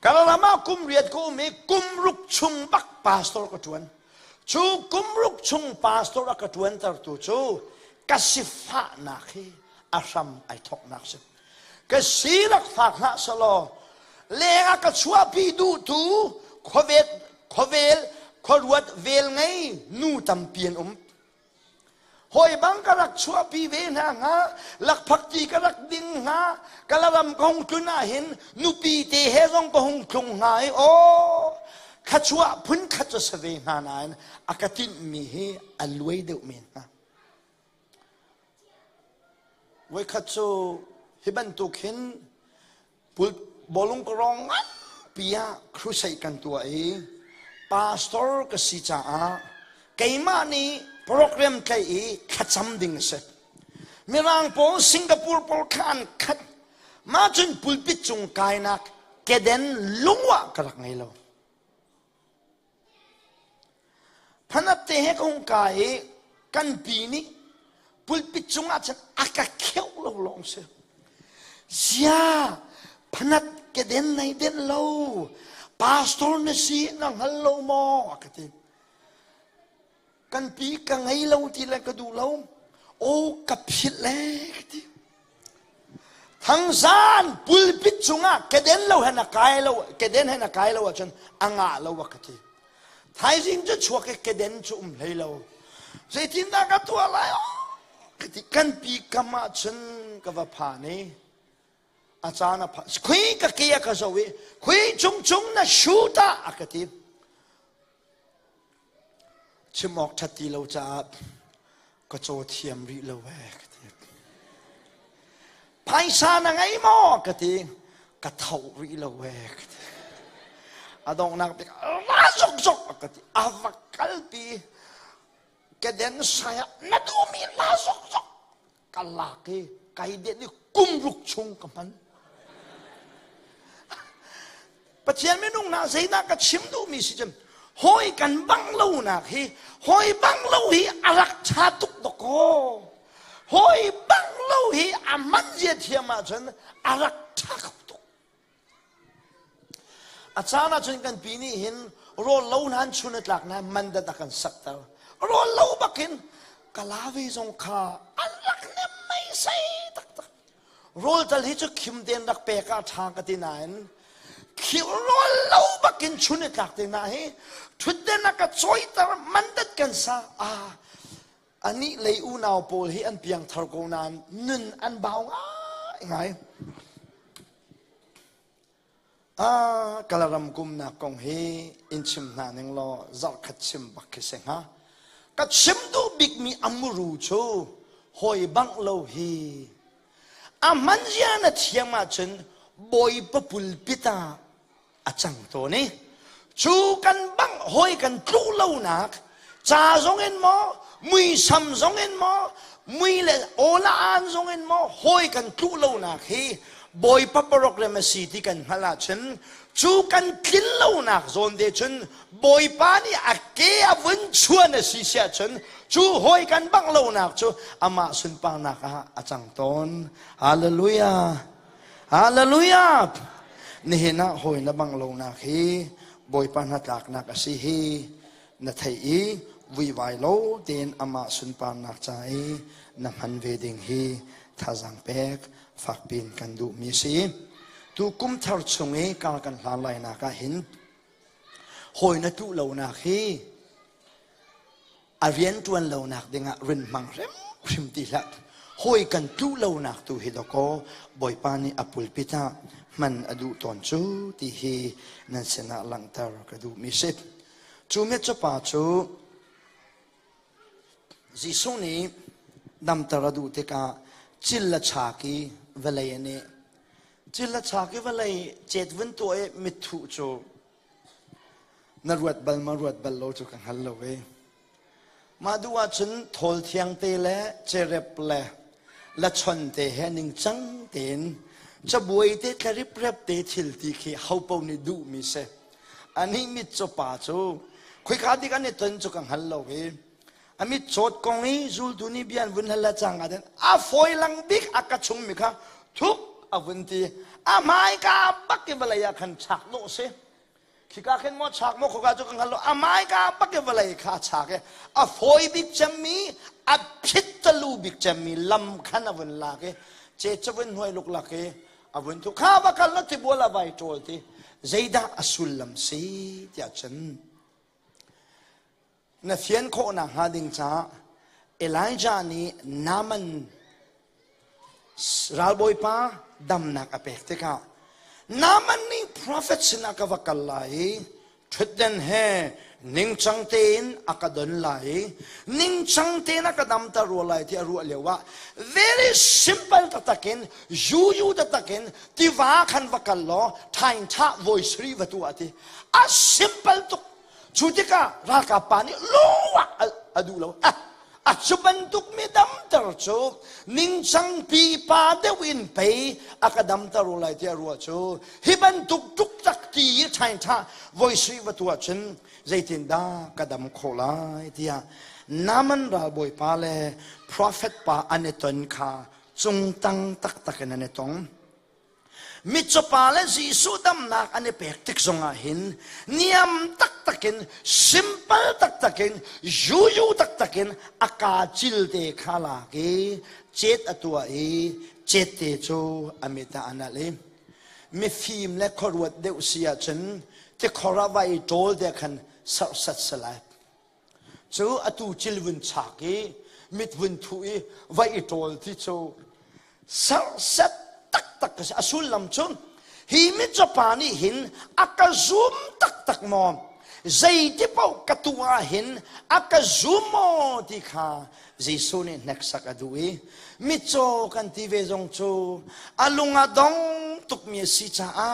กาลามากุมเรียดกูมีกุมรุกชุงบักพาสตอร์กจวนชูกุมรุกชุงพาสตอร์กจวนตร์ตูชูกสิฟ้านักฮีอาชัมไอทอกนักสิกสีรักฝากนักสโลเลงกชัวปีดูตูขวเวลขวดเวลไงนูตัมเปียน หอยบังกรักชัวปีเวนะงาหลักพักตีกรักดิ้งงากะละรำกงจุน่าเห็นนุปีเตเฮซงกงคงหายโอขัดชัวพุ่นขัดจะเสวงานานอากาตินมีเฮอลวยเดวเมนนะไว้ขัดชัวฮิบันตุกเห็นปุบอลงกรองปียครูใส่กันตัวเองพาสตอร์ก็สิจ้าไกมานี่โปรแกรมไกขัดจำดิ่งเสร็จมีร่างโปสิงคโปร์โปรขันขัดมาจนปุลปิดจงกายนักเกเดนลุงวะกระไงเราพนับเตะกงกายกันปีนี้ปุลปิดจงอาจจะอากาเขียวเราลองเสียเสียพนับเกเดนในเดนเราพาสตอร์นสีนังฮัลโลมอกันทีกันปีกันไงเราทีละก็ดูเราโอ้กับผิดแล้วทีทั้งซานปุลปิดจงอ่ะเกเดนเราเห็นนักกายเราเกเดนเห็นนักกายเราจนอ่างเราวะกันทีท้ายสิ่งจะชัวร์เกเดนจุ่มเลยเราเสียทีนักตัวอะไรกันปีกันมาฉันกับว่าผ่านนี้อาจารย์ผ่านคุยกับเกียร์กับสวีคุยจงนะชูตาอากาศชิมออกชัดทีเราจะก็โจเทียมริเราแวกไพศาลไงมอกะทีกระเท่าริเราแวกอาดองนักเป็นลาจกกะทีอาวักกัลปีกระเด็นใส่นัดดูมีลาจกกัลลากีไก่เด็ดนี่กุมรุกชงกับมันปัจจัยไม่นุ่งนาเสียนักก็ชิมดูมีสิจำหอยกันบังเล่านะฮีหอยบังเล่าฮีอารักชาตุกตะโกหอยบังเล่าฮีอามันเจียเทียมาจนอารักชาตุกอาจารย์จนกันปีนี้เห็นโรลเล่านั้นชุนหลักนะมันจะตะกันสักแต่โรลเล่าบักเห็นกลาวิจงคาอารักเนี่ยไม่ใช่ตักโรลจะที่จะคิมเดนรักเปกาทางกันที่ไหนคิวรอเล่าบักินชุนกักที่ไหนทุดเดนักจอยตามันดัดกันซะอันนี้เลยอูนาวโพลให้อันเพียงทารกนานนึนอันเบาไงกลารำกุมนักกงเฮอินชิมนานึงรอจักขัดชิมบักเสงฮะกัดชิมดูบิกมีอัมรูโชหอยบังเล่าเฮมันยานะเทียมาจนบอยปะปุลปิตาอาจังตัวนี้ชูกันบังหอยกันครูเล่านักจ่าสงเงินมอมุยซ้ำสงเงินมอมุยเลยโอลาอันสงเงินมอหอยกันครูเล่านักเฮบอยปะปรกเรมสีที่กันฮาลาฉันชูกันกินเล่านักโซนเดชนบอยปานี่อาเกียวันชวนสิเสียฉันชูหอยกันบังเล่านักชูอามาสุนปานักอาจังตนฮาเลลูยาฮาเลลูยานี่เห็นนะหอยนะบังโลนักฮีบอยปันหัดหลักนักสิฮีนัทไทยวิวายโลเดนอามาสุนปานนักใจนำหันเวดิงฮีท่าจังเป็กฝากปีนกันดูมีสิตูกุมทาร์ชงเอการกันหลานไหลนักเห็นหอยนะตุโลนักฮีอาเรียนตัวโลนักเด้งะรินมังเร็มริมตีละหอยกันตุโลนักตูฮิดโกบอยปานีอปุลปิตามันอดูตอนจูที่ฮีนั่นเสนาหลังตารกดูมิสิจูเมจปาจูจิสุนีนำตารดูเทกาจิลชากีเวลัยเนจิลชากีเวลัยเจ็ดวันตัวมิถุจูนรวดบัลมารวดบัลโลจูกันฮัลโลเวมาดูว่าฉันทอลเทียงเตละเจเรปละละชนเตะหนึ่งจังเต็นจะบวยเตะคาริปเรปเตะทิลตีขี้เขาเป่าในดูมิเซอันนี้มิจปาจูคุยขาดีกันเนี่ยตันจุกังฮัลโลเวอันมิจดกงนี้จูลตุนีเบียนวุนฮัลละจังกันฟอยลังบิกอากาชงมิค่ะทุกวันที่ไม่กาบักเกวลายขันฉากโนเซขี้กาเข็นมอฉากโมขกาจุกังฮัลโลไม่กาบักเกวลายขาฉากฟอยบิกจำมีพิจลูบิกจำมีลำขันอวันลาเกเจจวันหวยลุกลาเกอวันทุกข้าบักลัติบัวลาใบโจลที่ใจดาอสุลลัมซีที่ฉันนัฟยันโคนาฮาดิงจ้า เอไลจานี่นามันรัลบอยป้าดำนักอเปกติกานามันนี่ prophet สินักวักไลชุดเด่นเฮนิ่งจังเตนอากาศดนไลนิ่งจังเตนอากาศดำตารัวไลที่รัวเรียกว่า very simple ตัดกินยูตัดกินที่ว่าขันวักล้อทายท่า voice รีวัตัวที่a simple ตุกชุดที่การากาปานี่ลัวดูแล้วชุบันตุกมีดำตรโจนิ่งจังปีปาเดวินไปอากาศดำตารัวไลที่รัวโจฮิบันตุกตุกจักตีทายท่า voice รีวัตัวฉันใจตินดากระดำโคลายที่นามันราบอยปาเล prophet ปาอันเนตนคาจงตั้งตักกันเนตงมิจปาเลจีสุดำนักอันเนเปกติกจงอาหินนิยมตักกิน simple ตักกินยูตักกินอากาจิลเตคาลาเกเจ็ดตัวเจ็ดเตโจอเมตาอันนั้นเลยมีฟิล์มและขรวดเดวเสียฉันที่ขราไว้โจลเดียกันสัตสลายเจ้าอตูจิลวินฉากมิดวินทุยไว้โจลที่เจ้าสัตตักอสุลลำชนฮิมิจปานีหินอากาซุมตักมอมใจที่เป้ากตัวหินอากาซุมอที่ข้าใจสุนีนักสักดูมิจกันที่เวจงโจอาลุงอดงตุกมีสิจ้า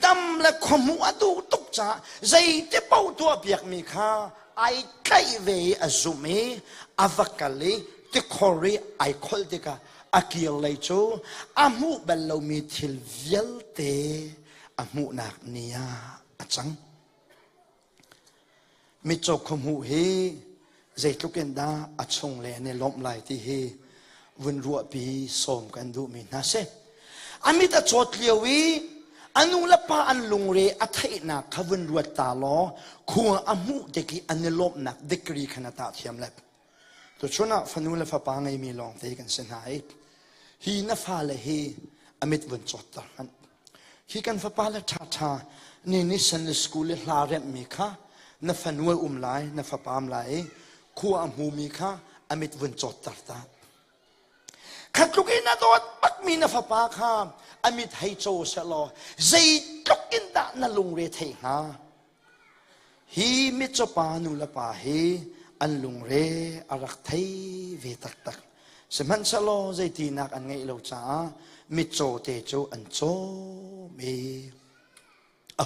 ดำและขมูอดูตุกจ้าใจที่เป้าตัวเปียกมีข้าไอไก่เวอซุมีอวักลีที่คอรีไอคอลติกาอากิลเลยโจอามูเบลลูมีทิลเวลเตอามูนักเนียอาจังมิจขมูเฮใจทุกันดาอาชงเลในล้มไหลที่เฮวันรัวปีสมกันดูมีนาเซอามิตาโจทเลียวีอนุลปาอันลุงเรอทัยนักขวันรัวตาล้อขัวอามูเด็กอันในล้มนักเด็กรีขนาดเทียมเล็บตัวชนะฟันุลฟ้าปางไงมีลองเตกันเสนายฮีนัฟาเลฮีอมิตวันจดตรันฮีกันฟ้าปาเลท่านี่นิสันสกูลลาเรมมีค่ะนัฟันุลไลนัฟปามไลขัวอามูมีค่ะอมิตวันจดตรันขัดลุกินนาโดดปักมีนัฟปาค่ะอมิตให้โจเสลอใจลุกินดานาลุงเรเทงาฮีมิจปานุลปาฮีอันลุงเรอรักไทยเวตักสมันสโลใจตีนักอันไงเราจ้ามิโจเตโจอันโจมี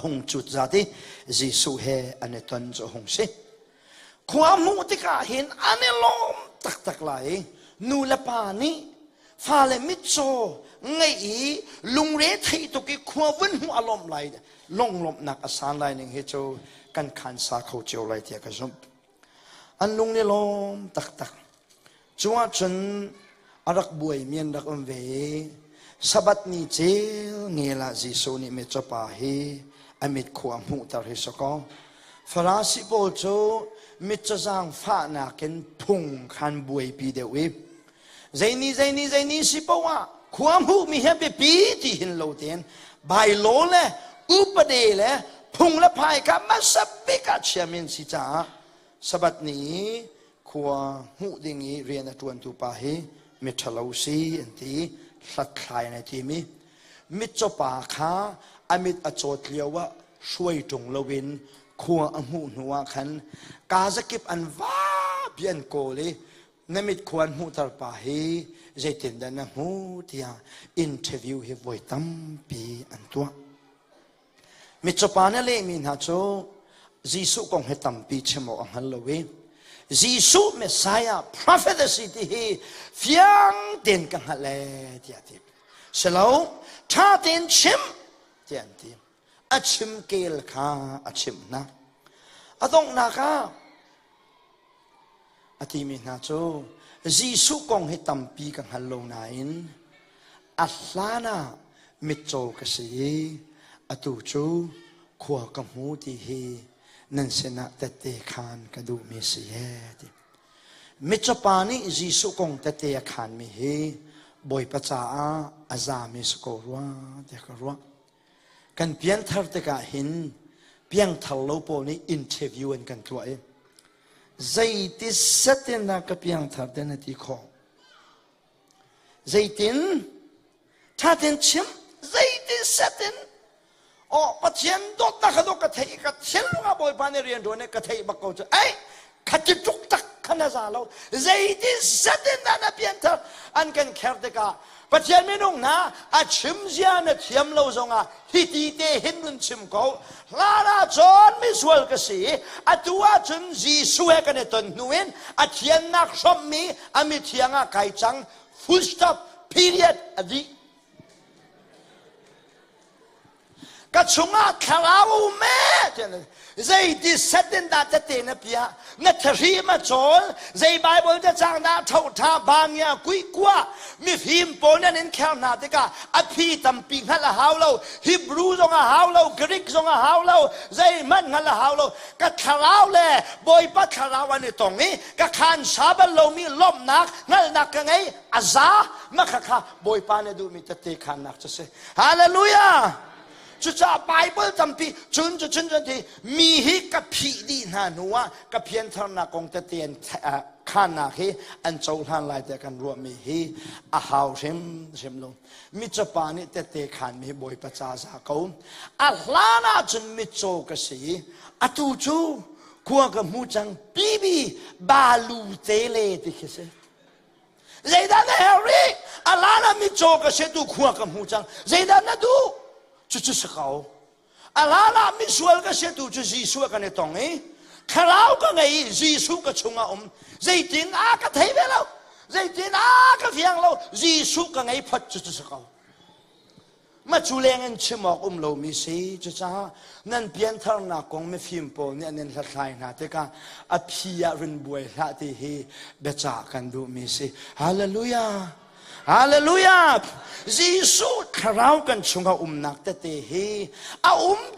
หงจุดจาติจิสุเฮอันเนตันโจหงสิความมุติกาเห็นอันเนลมตักไหลนูละปานี้ฟาเลมิโจไงลุงเรไทยตุกิความวินหัวอารมณ์ไหลลงลมนักอาสาไหลหนึ่งเฮโจกันขันสาเขาเจียวไหลเทียกันสมอันลุงเนี่ยลมตักจัวจนอารักบวยเมียนรักเวสบัดนี้เจเงลาจิโซนี่เมจปาเฮอมิดขวามหูตาริสกอฟราสิโบโจมิจจางฟ้านาเกนพุงขันบวยปีเดวิใจนี้สิปว่าความหูมีเฮเปปีที่หินโลเตียนใบโลเลอุปเดเลพุงละพายกับมาสับบิกัดเชมินสิจ้าสบัดนี้ขัวหูดิ่งเรียนตัวตุปาเฮมิทลาวซีอันที่สักคลายในที่มีมิจปาคาอมิตอโจทเลียวว่าช่วยจงลวินขัวอหูหัวขันกาจะเก็บอันว้าเบียนโกเลยนมิตควรหูตรปาเฮใจเต็นดันหูที่อินเทอร์วิวเฮวอยตั้มปีอันตัวมิจปาเนี่ยเลยมีนาโจจิสุกงเฮตัมปีเชโมอังฮัลโลเวจิสุเมสายาพระเฟเดสิที่เฮฟียงเด่นกังฮัลเลที่อาทิตย์เสลาวท่าเด่นชิมที่อันที่อาชิมเกลข้าอาชิมนะอาต้องนักาอาทิมีนาโจจิสุกงเฮตัมปีกังฮัลโลนาอินอัลลานะมิโจกสีอาตูจูขวากมูที่เฮนั่นเสนาเตเตคานกระดูมีเสียดิมิจปานีจิสุกงเตเตคานมีเฮบอยปัจจาอาจามิสโกรัวเดกรัวกันเพียงทัรตกะหินเพียงทัลโลโปนี่อินเทอร์วิวกันตัวเอง zaiti satin na kapiang thar den ti kho zaitin thatin chim zaiti satin o pathian dot ta khado ka thei ka thel nga boy pane rian do ne ka thei ba ko ai khati tuk tak khana za lo zaiti satin na pian thar an kan kher de ka pathian me nong na a chim zia na thiam lo zonga hiti te hin nun chim ko la ra chon mi sual ka si atua chun ji suwe ka ne ton nuin a thian nak som mi ami thianga kai chang full stop period adi ka chunga kharau me zai di satin da ta te na pia na thri ma chol zai bible ta chang na thau tha bang ya kui kwa mi phim pon an khel na te ka a phi tam pi ngala haulo hebrew zonga haulo greek zonga haulo zai man ngala haulo ka kharau le boy pa kharau an tong ni ka khan sabal lo mi lom nak ngal nak ka ngai aza ma kha kha boy pa ne du mi ta te khan nak se hallelujahจุจ้าไบเบิลจำปีจุนที่มีฮิกับผีดีนาหนัวกับเพียนทางนักองเตียนข้านาฮีอันโจทานลายแต่กันรวมมีฮีอาหาวเชิมลงมิจปานิเตขันมีบอยประจาสาเขาอัลลานาจุนมิโจกสีอัตูจูขัวกับมูจังบีบาลูเตเลติคิเซเจดันเฮรี่อัลลานามิโจกสีดูขัวกับมูจังเจดันนะดูจุสเขาอาลาลามิสวลก็เสียดูจุจีสวกันในตรงนี้คราวก็ไงจีสุก็ชงอาใจจินอาก็เทไปแล้วใจจินอาก็เพียงแล้วจีสุก็ไงพัดจุสเขามาจูเลงันชิมอกเรามีสิจุจ้านั่นเปลี่ยนทางนักกงไม่ฟิมโปเนี่ยนั่นละลายนะแต่ก็อภิยารินบวยละที่เฮเบจ่ากันดูมีสิฮาเลลูยาฮาเลลูยาจีสุคราวกันชงเอานักเตะเฮอา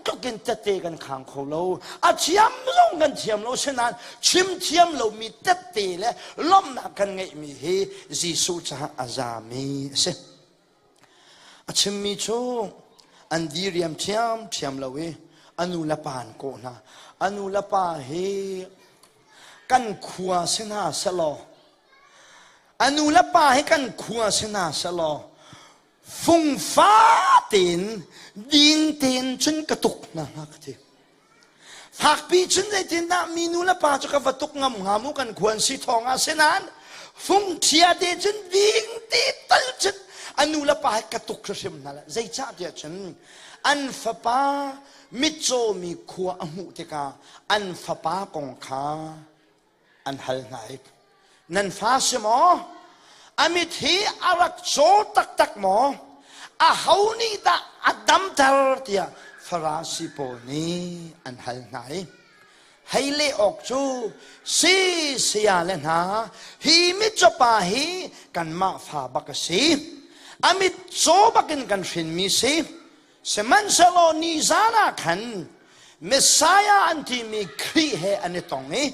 ก็กินเตะกันขังเขาเราอาเทียมลงกันเทียมเราเช่นนั้นชิมเทียมเรามีเตะและล้มนักกันไงมีเฮจีสุจะอาจามีเสอาชิมมีโชอันดีเรียมเทียมเราเวอนุลปานโกนะอนุลปาเฮกันขวาเสนาสลออนุลปาให้กันขวาเสนาสลอฟุงฟ้าเต็นดินเต็นจนกระตุกนะนักที่หากปีจนได้เต็นนะมีนุลปาจะกระตุกงามกันควรสิทองอาเสนานฟุงเทียเดจนดินเต็นตัลจนอนุลปาให้กระตุกเสียมนั่นแหละใจจ้าเดียจนอันฟ้าป้ามิโจมีขวาอมุติกาอันฟ้าป้ากงขาอันหัลไงนั่นฟ้าเสมออามิธีอารักโจตักหมออาเฮานี่ตาอดัมทาร์ตียฟราสิโปนีอันหัลไงให้เล่ออกจูสีเสียเลนะฮีมิจปาฮีกันมาฟาบักสีอามิโจบักินกันฟินมีสีเสมันเซโลนีซานาขันเมสซายาอันที่มีครีเฮอันนี้ตรงนี้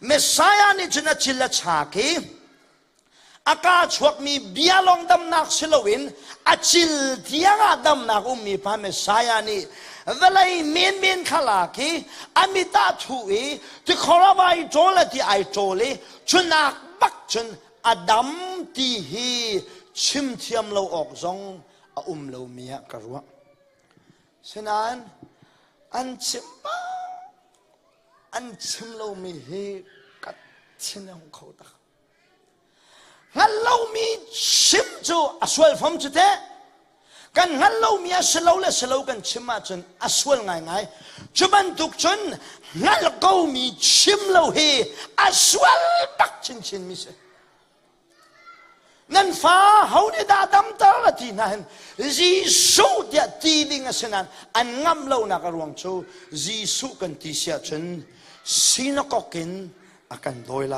เมสซายานี่จะน่าจิลชากีอากาศชวกมีเบียลงดำนักสิลวินอาจิลที่ยังดำนักมีพาเมสายานี่เวลาเมียนขลากีอามิตาทุยที่ขอรับไอโจเลที่ไอโจเลชุนักบักชุนอดัมที่ฮีชิมเทียมเราออกซองเราเมียกรัวฉะนั้นอันชิมเรามีฮีกัดชินของเขาตางั้นเรามีชิมจูอสวลฟอมจุดเตกันงั้นเรามีอสลาวและสลาวกันชิมมาจนอสวลง่ายจุบันทุกจนงั้นเรามีชิมเราเฮอสวลปักชินมิเสนั่นฟ้าเขาเนี่ยดำตาละทีนั้นจีสุเดียตีดิ่งเสนันอันงำเรานักรวงชูจีสุกันที่เสียจนสินก็กินอากันโดยไหล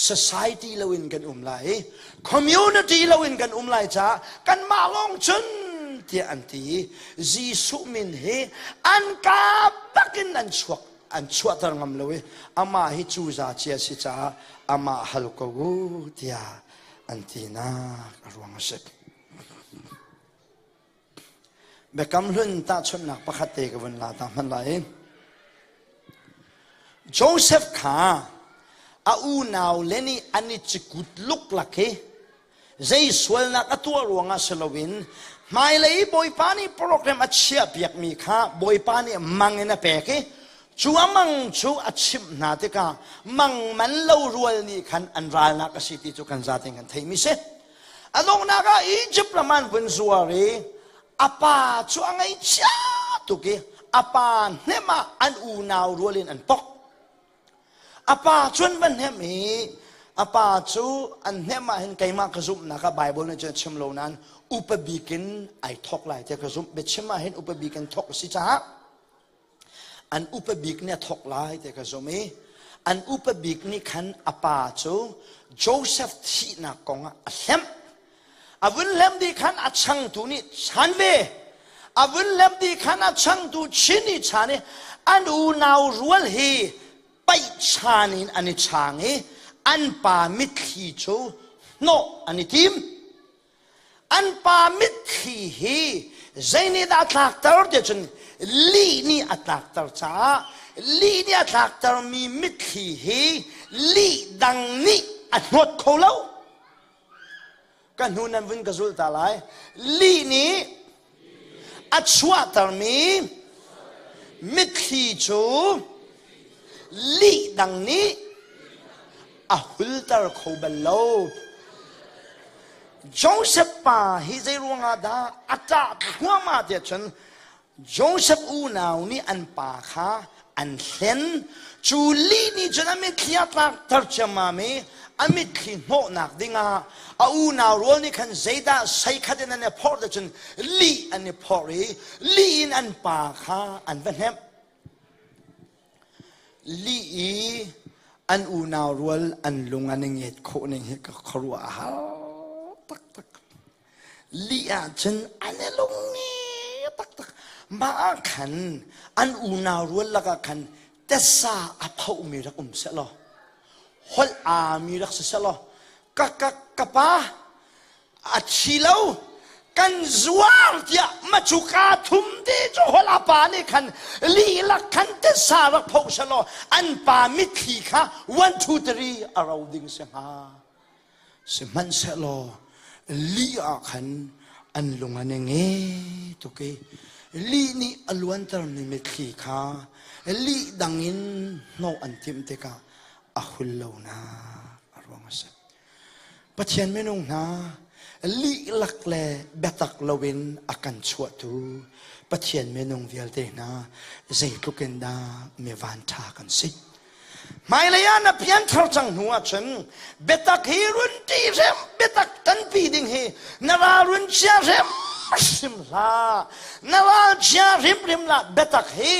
society เราอินกันไหล community เราอินกันไหลจ้ากันมาลงชนเทียอันที่จีสุมินเฮอันกาบักินอันชวดตรงงำเลยอามาฮิจูซาเชียสิจ้าอามาฮัลโกกูเทียอันที่น่ารวงเสกเบกำลุ่นตาชนนักประคัตเตกวันลาตามันไหลโจเซฟขา u nau leni ani chikut luk lakhe zai swal na atua ruanga selowin mai lei boy pani program achia piak mi kha boy pani mangena peke chu amang chu achim na te ka mang man lo rual ni khan anral na ka city chu kan zating kan thei mi se along na ka Egypt laman bun zuare apa chu angai cha tu ke apa nema an u nau rualin an pok apa chun ban hemi apa chu an nema hin kaima ka zum na ka bible na chim lo nan upabikin ai thok lai te ka zum be chima hin upabikin thok si cha an upabik ne thok lai te ka zomi an upabik ni khan apa chu Joseph thi na konga ahem avun lem di khan achang tu ni chanve avun lem di khan achang tu chini chane an u nau rual hi pai chanin ani change an pa mit khi chu no ani tim an pa mit khi hi zaini da thak tar de chun li ni atak tar cha li ni atak tar mi mit khi hi li dang ni anot kholo kan hunan vun ka zul ta lai li ni achwa tar mi mit khi chu li dang ni a hultar khobalo Joseph pa hi zai ruanga da ata huama de chen Joseph u nau ni an pa kha an hlen chu li ni jana me khia tak tar chama me amit khi no nak dinga a u nau rol ni khan zaida sai khaden an por de chen li an pori li in an pa kha an van hem li an u nau rol an lunga ning et kho ning he ka khruwa ha tak tak li a chen an lung ni tak tak ma khan an u nau rol la ka khan tesa a phau mi rak se lo hol a mi rak se lo ka pa a chilo kan zuar tia machuka thum de jo hol a pa ni khan li la khan tesa rak phau se lo an pa mi thi kha 1 2 3 arounding se ha se man se lo li a khan an lunga ne nge to ke li ni alwan tar ni me khi kha li dangin no an tim te ka a hullo na arwang se pathian menung na li lak le betak lowin akan chua tu pathian menung vial te na zai tuken da me van tha kan si mai le ya na pian thar chang nuwa chen betak hi run ti rem betak tan pi ding he na ra run cha rem sim la na ra cha rim la betak he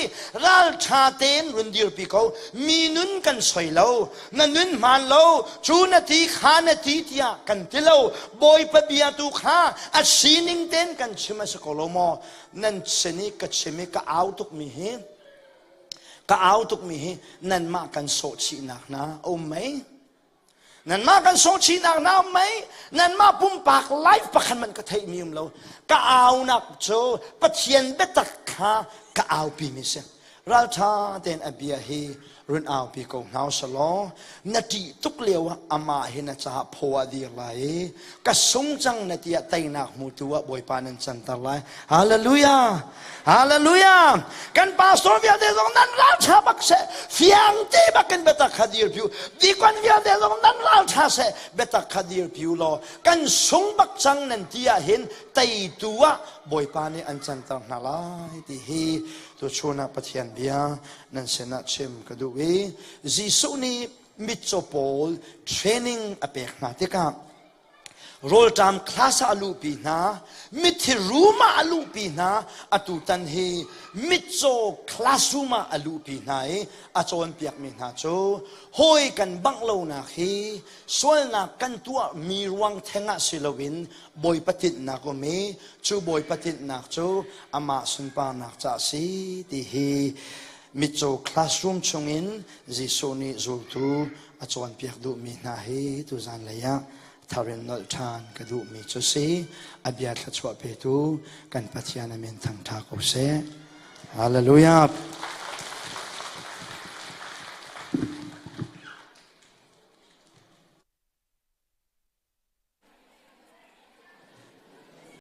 ral tha ten run dir pi ko mi nun kan soi lo na nun man lo chu na ti kha na ti tia kan ti lo boy pa bia tu kha a sining ten kan chima sa kolomo nan seni ka chimi ka autuk mi he ka autuk mi hi nan ma kan so chi nak na o mai nan ma kan so chi nak na mai nan ma pum pak life pakhan man ka thei mi lo ka au nak cho pathian betak kha ka au pi mi se ral tha ten abia hi run au pi ko nau salo nati tuk lewa ama hi na cha phowa di lai ka sung chang nati tai nak mu tuwa boy panan chan tar lai hallelujah hallelujah kan pastor via de zong nan la cha bak se fiang ti bakan beta khadir piu di kon via de zong nan la cha se beta khadir piu lo kan sung bak chang nan tia hin tai tuwa boy pani an chan tar na lai ti hi to chona pathian bia nan sena chem kadu we jisu ni mitchopol training apek na te ka roll time class alu pi na mithiruma alu pi na atu tan hi mitcho classroom alu pi na e achon piak mi na cho hoi kan banglo na khi sol na kan tua mi ruang thenga silowin boy patit na ko me chu boy patit na cho ama sunpa na cha si ti hi mitcho classroom chungin jisoni zultu achon piak du mi na hi tu zan la ya tharen nol than kadu mi chu se abia thachwa pe tu kan pathian amen thang tha ko se hallelujah